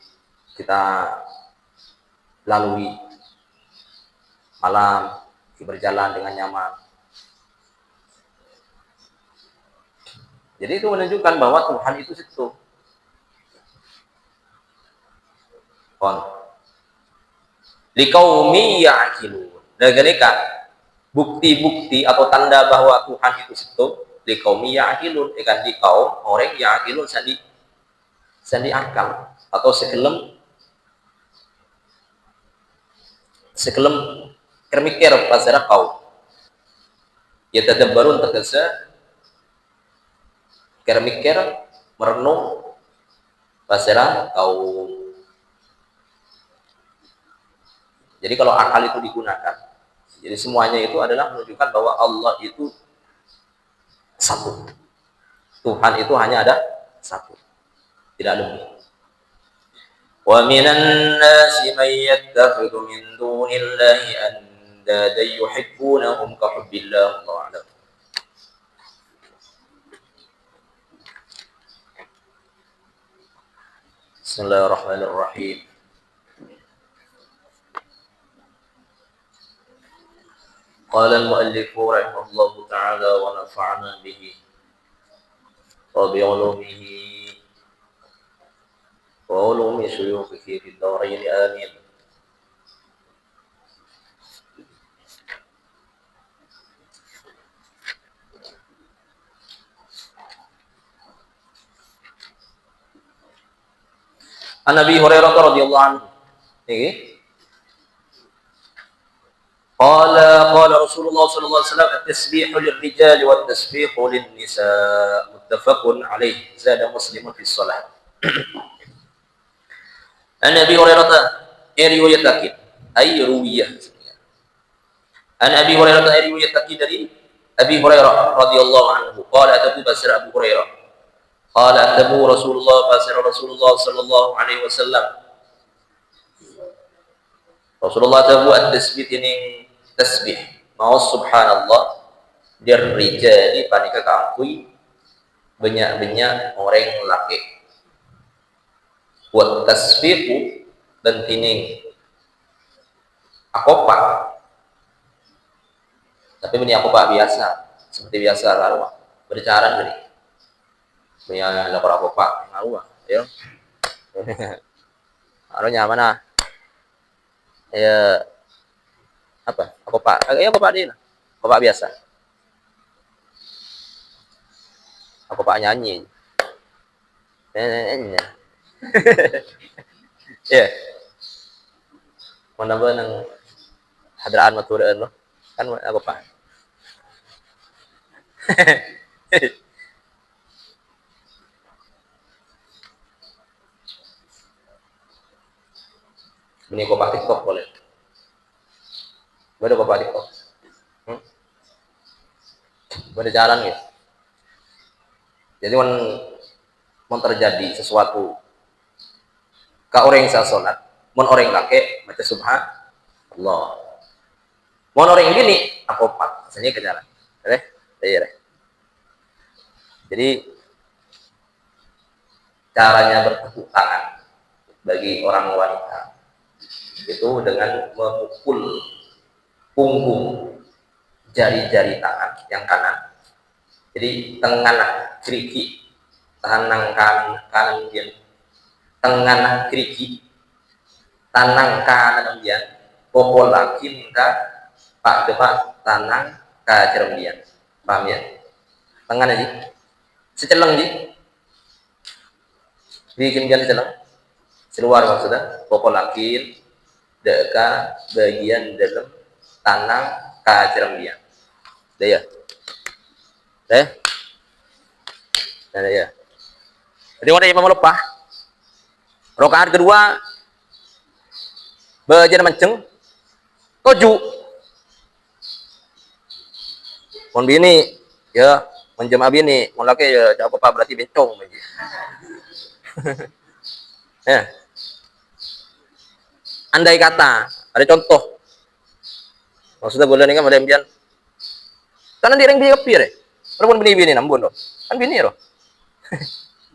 kita lalui, malam berjalan dengan nyaman. Jadi itu menunjukkan bahwa Tuhan itu situ. Liqaumi ya'qilun. Mereka bukti-bukti atau tanda bahwa Tuhan itu situ, liqaumi ya'qilun, ikan di kaum orang ya'qilun sandi akal atau sekelem kermikir pasara kaum. Ya tadabbarun tegese kermikir merenung pasara kaum. Jadi kalau akal itu digunakan, jadi semuanya itu adalah menunjukkan bahwa Allah itu satu. Tuhan itu hanya ada satu, tidak lebih. Wa minan nasi man yattakhidhu min dunillahi andadan yuhibbunahum ka hubbillah. Allahu a'lam. Bismillahirrahmanirrahim. Qala al-mu'allif rahimahullahu ta'ala wa nafa'ana bihi wa bi'ulumihi wa ulumi syuyukhihi fid darain amin. An Abi Hurairah radhiyallahu anhu. Niki قال رسول الله صلى الله عليه وسلم التسبيح للرجال والتسبيح للنساء متفق عليه زاد مسلم في الصلاة. عن أبي هريرة رواية أي روية عن أبي هريرة رواية dari أبي هريرة رضي الله عنه قال أتبو بسر أبو هريرة قال أتبو رسول الله بسر رسول الله صلى الله عليه وسلم Rasulullah tahu at-tasbih ini tasbih mau subhanallah dirrijali panika kaangkui banyak-banyak orang laki buat tasbihu dan tining akopa tapi ini akopa biasa seperti biasa lalu berbicara dari punya lapor akopa lalu ya lalu mana ya apa akopa ya akopa dia akopa biasa akopa nyanyi ya mau nambah nang hadraan maturaan lo kan akopa ini kopak TikTok boleh. Boleh kopak TikTok. Boleh jalan ya. Jadi mau terjadi sesuatu ke orang yang salat, mau orang laki baca subhanallah. Mau orang gini aku pak, misalnya ke jalan. Iya. Jadi caranya bertepuk tangan bagi orang wanita itu dengan memukul punggung jari-jari tangan yang kanan. Jadi tengah keriki tanang kanan dia tengah keriki tanang kanan dia popol lakin ka pak depan tanang ka cerem dia paham ya tangan aja seceleng ji bikin dia seceleng seluar maksudnya popol lakin deka bagian dalam tanang kacerem dia deh ya ya jadi mau imam lepah rakaat kedua bagian menceng toju mon bini ya menjema bini mon laki ya apa berarti bencong ya andai kata ada contoh Maksudnya boleh nih kan ada impian. Karena dia yang dia kepir ya. Walaupun bini nambun loh. Kan bini loh.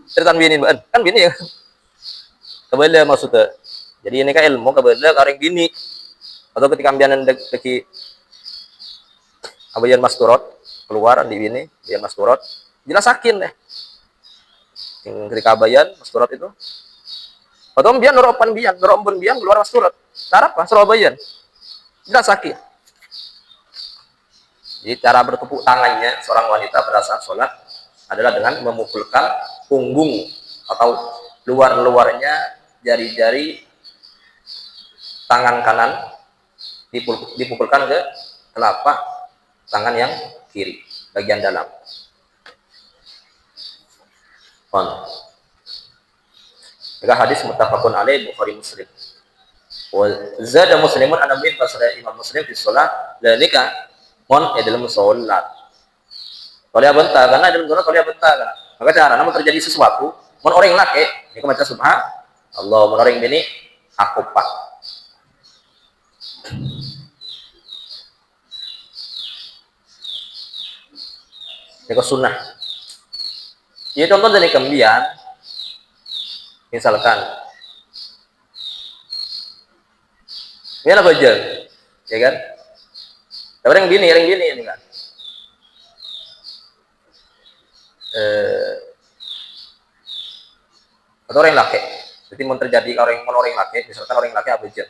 Cerita bini kan bini ya. Kebala maksudnya. Jadi ini kan ilmu kebala kareng bini. Atau ketika ambianan deki abayan masturot keluar di bini, dia masturot. Jelas sakin deh. Yang ketika abayan masturot itu. Atau ambian noropan bian, norombun bian keluar masturot. Cara apa? Surabayan. Jelas sakin. Jadi cara bertepuk tangannya seorang wanita pada saat sholat adalah dengan memukulkan punggung atau luar-luarnya jari-jari tangan kanan dipukulkan ke telapak tangan yang kiri bagian dalam. Jika hadis muttafaqun alaih Bukhari Muslim. Wa zada Muslimun an min fasala Imam Muslim di sholat dan nikah mon dalam sholat. Kalau dia bentar, karena dalam sholat kalau dia bentar, maka cara namun terjadi sesuatu, mon orang laki, ini baca subhan, Allah mon orang ini aku pak. Ini sunnah. Ini contoh dari kembian, misalkan, ini apa aja, ya kan? Tapi yang bini ini kan. Atau orang laki. Jadi mau terjadi orang laki, misalkan orang laki apa aja.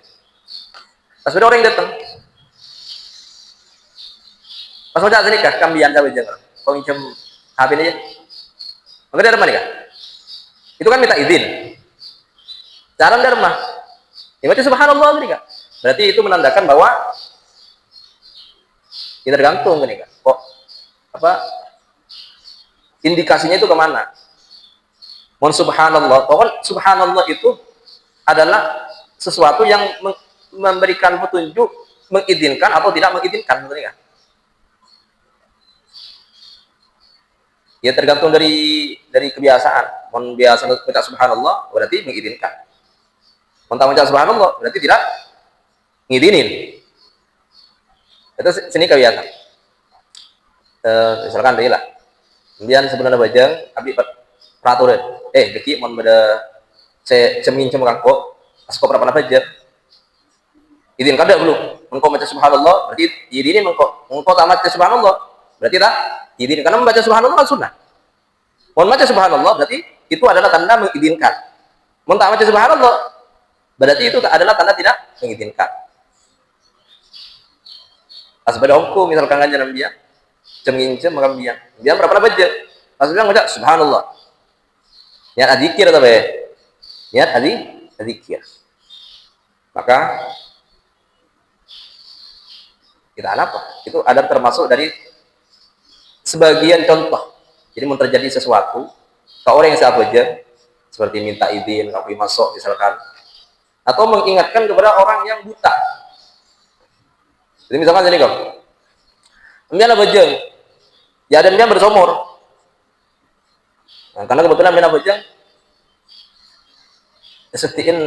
Pas ada orang datang. Pas mau jadi nikah, kambian apa aja. Kau incem HP ini aja. Maka dia rumah nikah. Itu kan minta izin. Cara dia rumah. Ya berarti subhanallah ini kan. Berarti itu menandakan bahwa kita tergantung ini kan. Kok apa indikasinya itu kemana? Mohon subhanallah. Pokoknya subhanallah itu adalah sesuatu yang memberikan petunjuk mengizinkan atau tidak mengizinkan, betul kan? Ya tergantung dari kebiasaan. Mohon biasa minta subhanallah berarti mengizinkan. Mohon minta subhanallah berarti tidak ngizinin. Itu sini kebiasaan. Misalkan deh lah. Kemudian sebenarnya bajang abdi peraturan. Deki mon beda cemin kangko pas kau berapa bajang. Izin kada belum. Engkau baca subhanallah berarti izinin engkau tamat subhanallah. Berarti tak izin karena membaca subhanallah kan sunnah. Mohon baca subhanallah berarti itu adalah tanda mengizinkan. Mohon tak baca subhanallah berarti itu adalah tanda tidak mengizinkan. Asbada hukum misalkan ganjaran dia cem makam dia berapa baca pas bilang baca subhanallah niat adzikir atau be niat adzikir maka kita apa itu ada termasuk dari sebagian contoh. Jadi mau terjadi sesuatu ke orang yang sahabat aja seperti minta izin kalau masuk misalkan atau mengingatkan kepada orang yang buta. Jadi misalkan jadi kok ambil bajang ya dan dia bersomor. Nah, karena kebetulan mina bajang setiin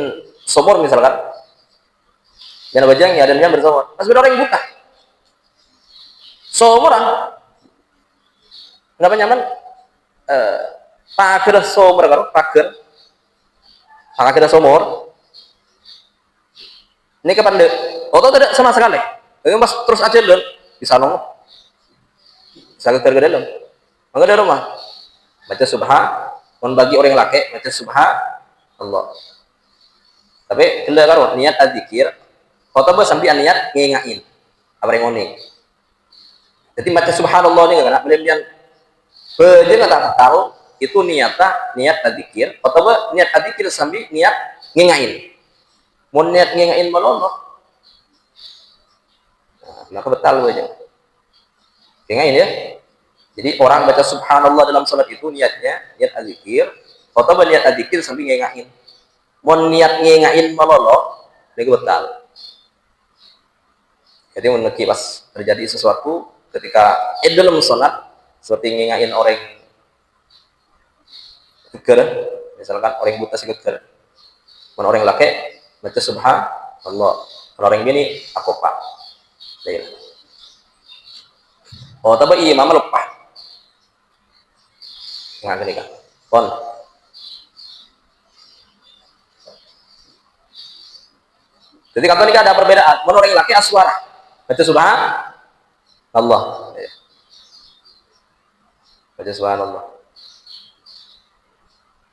somor misalkan mina bajang ya dan dia bersomor. Pas orang yang buta somoran kenapa nyaman pagar somor karo pagar somor ini kapan deh atau tidak sama sekali ini pas terus aja dong bisa nongol sakit ke dalam maka ada rumah baca subhan bagi orang laki baca subhan Allah tapi tidak karo niat adzikir atau sampai niat ngengain apa yang ngoni jadi baca subhanallah ini karena beliau dia nggak tahu itu niat adzikir atau niat adzikir sambil niat ngengain mau niat ngengain meloloh maka betal aja ngengain ya. Jadi orang baca subhanallah dalam salat itu niatnya niat adzikir atau niat adzikir sambil ngengain mau niat ngengain meloloh dia betal. Jadi menurut pas terjadi sesuatu ketika dalam salat seperti ngengain orang geger misalkan orang buta si geger orang laki baca subhanallah orang ini aku pak Oh, tapi iya mama lupa. Nggak gini kan? Pon. Jadi kalau ini ada perbedaan. Menurut orang laki aswara. Baca subhanallah. Ya. Baca subhanallah.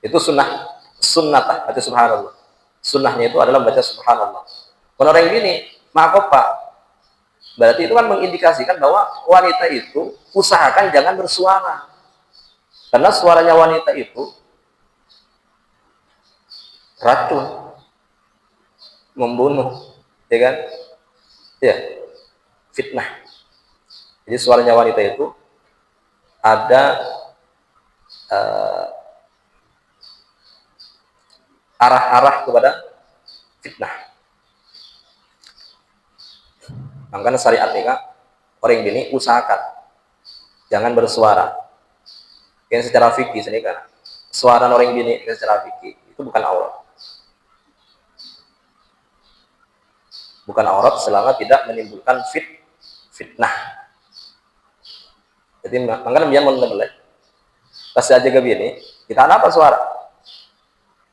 Itu sunnah baca subhanallah. Sunnahnya itu adalah baca subhanallah. Menurut orang ini makopa. Berarti itu kan mengindikasikan bahwa wanita itu usahakan jangan bersuara. Karena suaranya wanita itu racun, membunuh, ya kan? Ya, fitnah. Jadi suaranya wanita itu ada arah-arah kepada fitnah. Makanya syariat nikah orang ini usahakan jangan bersuara. Yang secara fikih sini kan suara orang ini secara fikih itu bukan aurat. Bukan aurat selama tidak menimbulkan fitnah. Jadi makanya dia menolak. Pas aja begini, kita apa suara?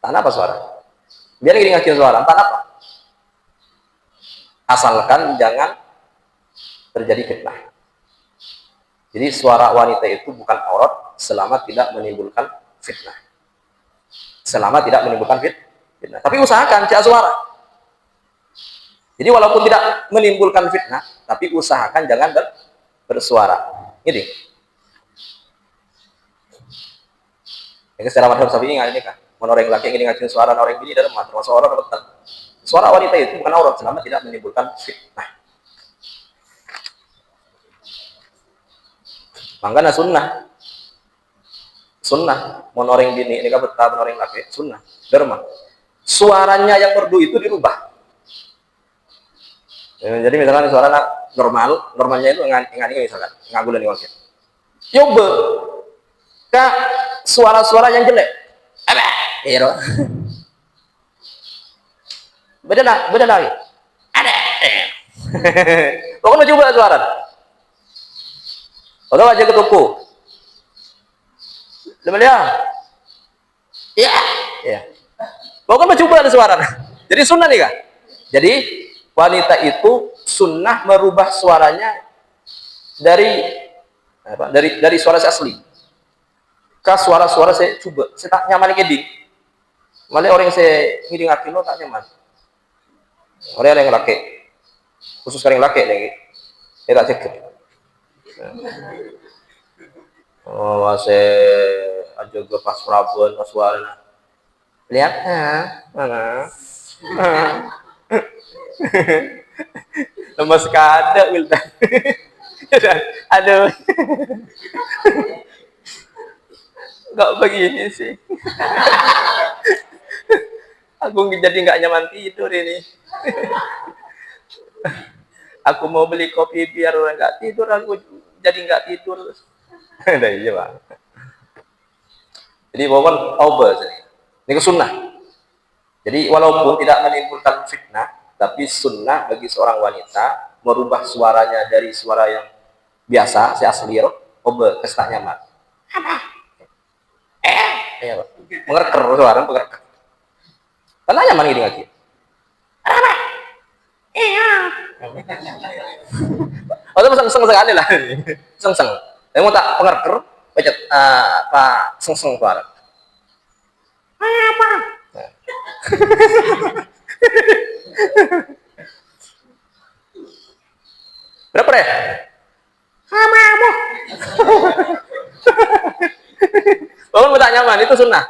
Tanah apa suara? Biar gini ngakin suara, tanah apa? Asalkan jangan terjadi fitnah. Jadi suara wanita itu bukan aurat selama tidak menimbulkan fitnah. Selama tidak menimbulkan fitnah. Tapi usahakan cak suara. Jadi walaupun tidak menimbulkan fitnah, tapi usahakan jangan bersuara. Ini. Yang secara madhab Syafi'i ini kan, orang yang laki ini ngajin suara orang ini dalam termasuk orang betul. Suara wanita itu bukan aurat selama tidak menimbulkan fitnah. Makanya sunnah orang bini ini kan betah orang laki sunnah derma. Suaranya yang merdu itu dirubah. Jadi misalkan suara normalnya itu nggak misalkan ngagulan nih wakil. Coba kak suara-suara yang jelek. Iya dong. Beda lagi. Ada. Pokoknya coba suara. Atau aja ke toko. Lepas dia. Iya. Pokoknya coba ada suara. Jadi sunnah nih kan. Jadi wanita itu sunnah merubah suaranya dari suara asli ke suara-suara saya coba. Saya tak nyaman ngeding. Malah orang yang saya ngiding hati lo tak nyaman. Orang yang laki, khusus orang laki lagi, saya tak cek. Oh, saya aja ke pas Prabon, pas suara. Lihat, mana? Lemas kada, Wildan. Aduh. Gak begini sih. Aku jadi nggak nyaman tidur ini. Aku mau beli kopi biar nggak tidur, aku jadi nggak tidur. Nah, iya bang. Jadi bawaan obat ini ke sunnah. Jadi walaupun tidak menimbulkan fitnah, tapi sunnah bagi seorang wanita merubah suaranya dari suara yang biasa, si asli obat kestak nyaman. Iya bang. Mengerker suara, mengerker. Karena nyaman gini lagi. Iya. Oh, itu seng sekali lah. Seng. Saya mau tak pengerker, baca apa seng suara. Apa? Berapa deh? Sama kamu. Bangun mau tak nyaman itu sunnah.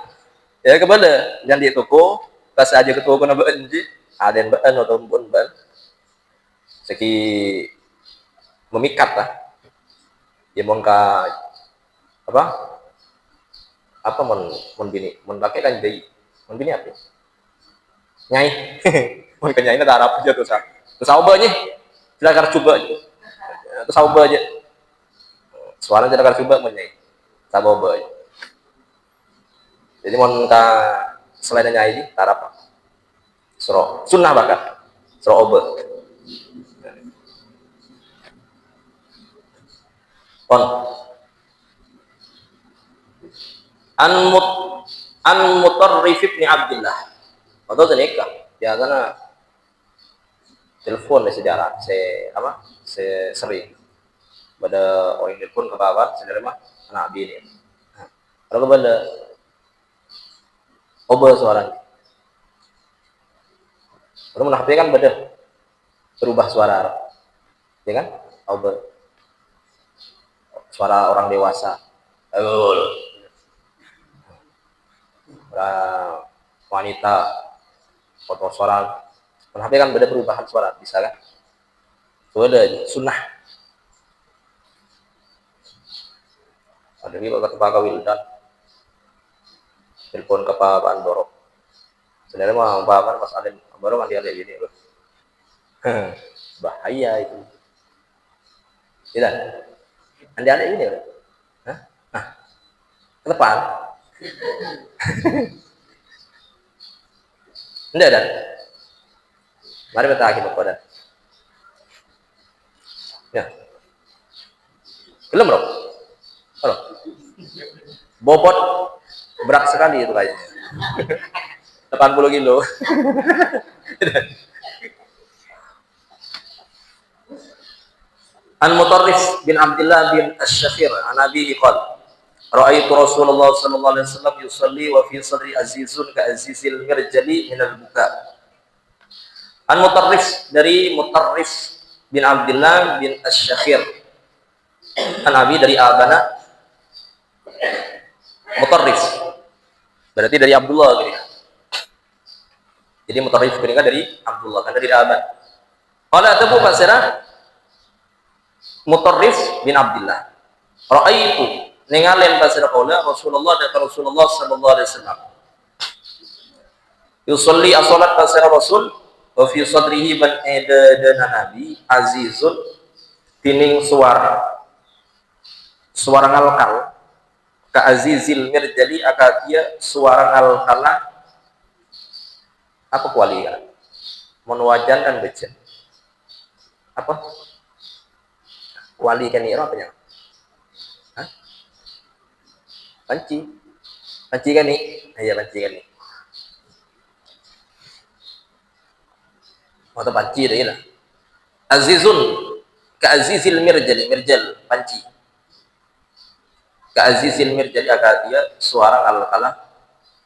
Ya kepada jangan di toko, pas aja ke toko na beunji, ada yang beun atau pun ban. Seki memikat lah. Ya mau apa? Apa mon bini, mon pakai kan jadi. Mon bini apa? Nyai. Mon ke nyai na darap aja tuh sa. Terus ubahnya. Silakan coba aja. Terus ubah aja. Suara silakan coba mon nyai. Sama ubah aja. Jadi mon ka selain nyai ini darap. Suro sunnah bahkan. Suro ubah. On An-Mut An-Mutarrif bin Abdullah. Atau senikah biasanya telepon di sejarah apa sering pada orang telepon ke bawah sejarah mah anak bini. Kalau kepada obat suara, kalau menahpi kan pada berubah suara, ya kan? Obat suara orang dewasa, orang wanita, foto suara, menahpi kan pada perubahan suara, bisa kan? Itu ada sunnah. Ada juga kata Pak Wildan, telepon ke Pak Bandoro. Sebenarnya mah Pak kan pas ada baru kan dia lihat gini loh. Bahaya itu. Tidak. Anda ini loh. Hah? Nah, ke depan. Tidak ada. Mari kita akhir kepada. Ya. Belum, Bro. Halo. Bobot berat sekali itu kayaknya. 80 kilo. An-Mutarrif bin Abdullah bin Asy-Syakhir an Abi qala ra'aitu Rasulullah sallallahu alaihi wasallam yusalli wa fi sadri azizun ka azizil mirjali min al-buka. An-Mutarrif dari Mutarrif bin Abdullah bin Asy-Syakhir an Abi dari Abana Mutarrif berarti dari Abdullah gitu. Jadi Mutarrif ini kan dari Abdullah kan dari Aban. Qala tabu fasira Mutarrif bin Abdullah. Ra'aitu ningalen fasira qala Rasulullah dan Rasulullah sallallahu alaihi wasallam. Yusolli as-salat fasira Rasul wa fi sadrihi ban edana nabi azizun tining suara ngalkal ka azizil mirjali akatia suara ngalkala apa kualian menwajan dan bejen apa wali kan ini apanya panci kan nih ya panci kan nih atau panci deh lah azizun ka azizil mirjal panci ka azizil mirjali akatia suara al-kala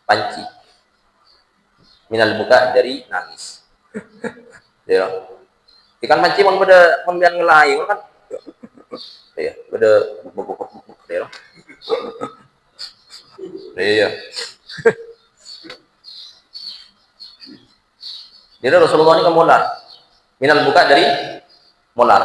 panci minal buka dari nangis. Ya. Ikan panci mau pada pembian ngelai kan. Ya, pada ya. Iya. Jadi Rasulullah ini kemolar. Minal buka dari molar.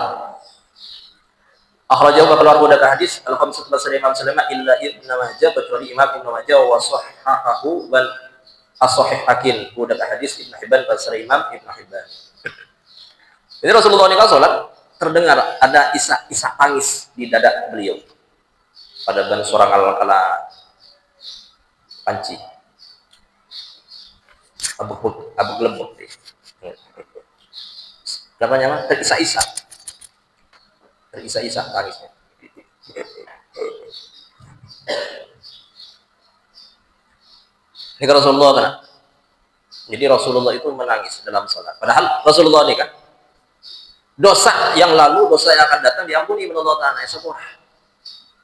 Akhrajahu keluar budak hadis al-khamsah Imam Sulaiman illa Ibnu Majah kecuali Imam Ibnu Majah wa sahahahu bal as-sahih akil budak hadis Ibnu Hibban basra Imam Ibnu Hibban. Jadi Rasulullah ini kan sholat terdengar ada isak tangis di dada beliau pada ban suara kala panci abuk lembut namanya mah terisak-isak tangisnya. Ini kan Rasulullah kan. Jadi Rasulullah itu menangis dalam sholat. Padahal Rasulullah ini kan dosa yang lalu, dosa yang akan datang diampuni oleh Allah Ta'ala.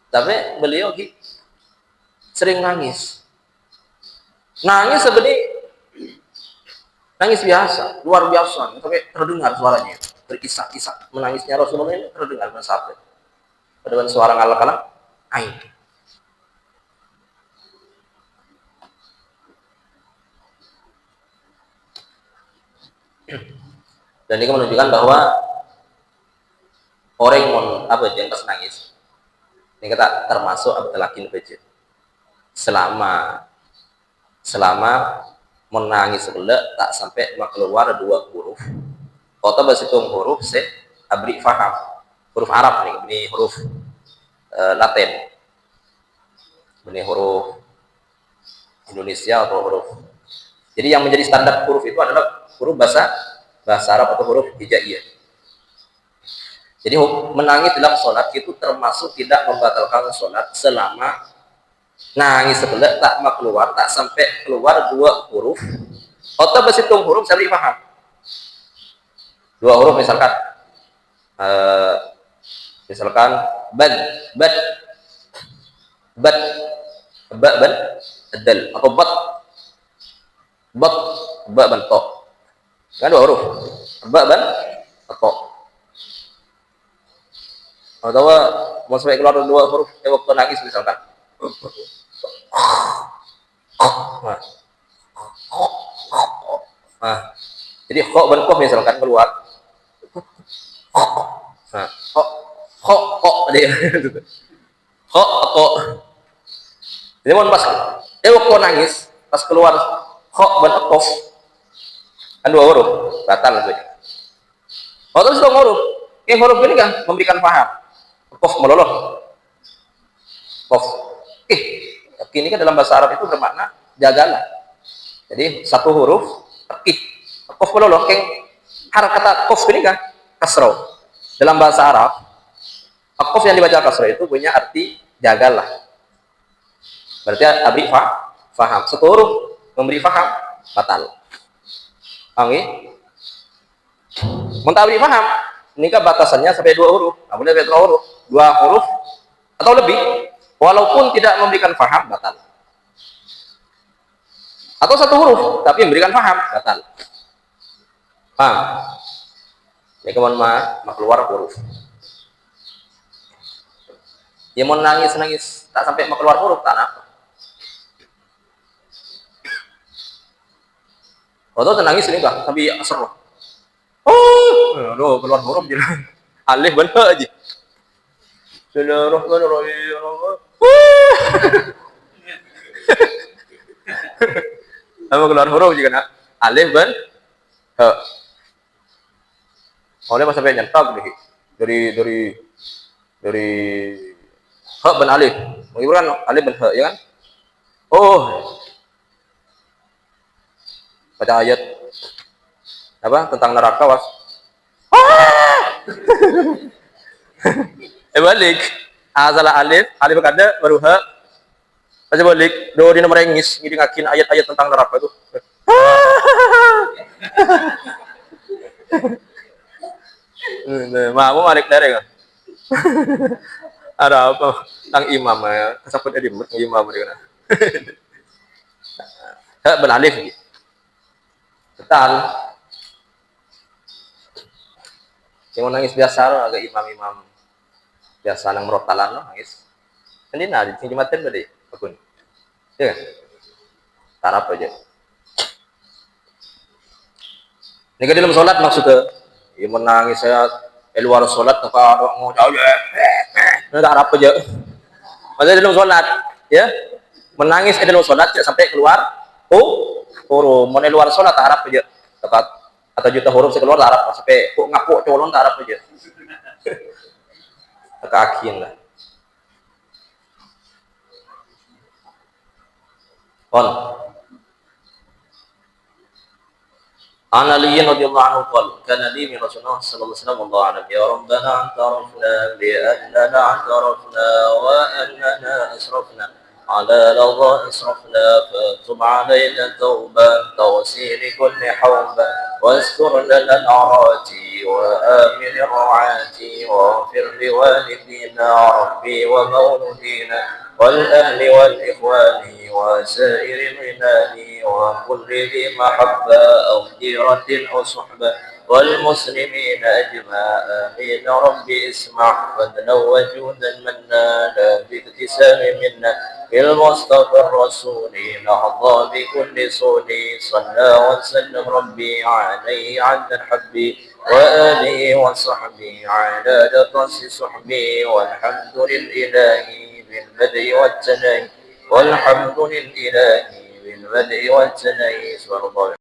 Tapi beliau sering nangis. Nangis sebenarnya nangis biasa, luar biasa. Tapi terdengar suaranya. Terisak-isak menangisnya Rasulullah ini terdengar sampai pada suara ngalak-ngalak ain. Dan ini menunjukkan bahwa orang yang pas nangis ini kata termasuk abdalakin bejit selama menangis sebelah tak sampai keluar 2 huruf atau bahasa itu huruf abri faham huruf Arab nih ini huruf Latin ini huruf Indonesia atau huruf jadi yang menjadi standar huruf itu adalah huruf bahasa Arab atau huruf hijaiyah. Jadi menangis dalam sholat itu termasuk tidak membatalkan sholat selama nangis sebelah tak mau keluar, tak sampai keluar 2 huruf atau berhitung huruf saya paham. 2 huruf misalkan misalkan bad bad bad bad bad dal atau bat bat ba ban to kan 2 huruf ba ban to atau mau sampai keluar 2 huruf waktu nangis misalkan nah, jadi kok ban koh misalkan keluar nah kok dia kok jadi mau pas waktu nangis pas keluar kok ban koh kan 2 huruf batal itu. Oh terus 2 huruf yang huruf ini kan memberikan paham kof meloloh kof ini kan dalam bahasa Arab itu bermakna jagalah. Jadi 1 huruf kof meloloh yang kata kof ini kan kasroh dalam bahasa Arab. Kof yang dibaca kasroh itu punya arti jagalah, berarti abri faham. 1 huruf memberi faham batal. Mentabri paham ini kan batasannya sampai 2 huruf, nggak boleh sampai 3 huruf, 2 huruf atau lebih walaupun tidak memberikan paham batal, atau 1 huruf tapi memberikan paham batal. Paham ya, kemana mah keluar huruf ya, mau nangis tak sampai mau keluar huruf tak apa. Atau nangis ini enggak tapi seru. Aduh, keluar huruf jadi alif bener aja. Bismillahirrahmanirrahim. Apa keluar huruf juga nak? Alif ben he. Oleh pas sampai nyentak deh. Dari he ben alif. Mengibu kan alif ben he, ya kan? Oh. Baca ayat apa tentang neraka was. Balik azalah alif kada baru ha aja balik do dina merengis ngidingakin ayat-ayat tentang neraka itu. Mau balik dari kan. Ada apa tang imam ya kesaput edimut imam dia. Ha benalif gitu. Betal yang nangis biasa loh, agak imam-imam biasa nang merotalan loh nangis ini nah di sini maten tadi akun ya kan tarap aja ini kan dalam sholat maksudnya ya menangis saya luar sholat apa mau jauh ya tarap aja maksudnya dalam sholat ya menangis dalam sholat sampai keluar mau luar sholat tarap aja tepat atau juta huruf sekeluar tarap sampai kok ngaku colon tarap aja keakin lah on An Aliyin radhiyallahu anhu qala kana li min Rasulullah sallallahu alaihi wasallam Allah ya rabbana antarafna bi annana antarafna wa annana asrafna على لظى إسرفنا فتب علينا توبا توسيل كل حوبا واستر لنا العرات وآمن الرعاة واغفر لوالدينا ربي ومولودينا والأهل والإخوان وسائر الغنان وكل ذي محبة أو جيرة أو صحبة والمسلمين أجمع آمين ربي اسمع فضلا وجودا منا لا باكتساب منا بالمصطفى الرسول نهضى بكل صوني صلى وسلم ربي عليه عند الحب وآله وصحبه على لقص صحبه والحمد لله بالبدء والتنهي والحمد لله بالبدء والتنهي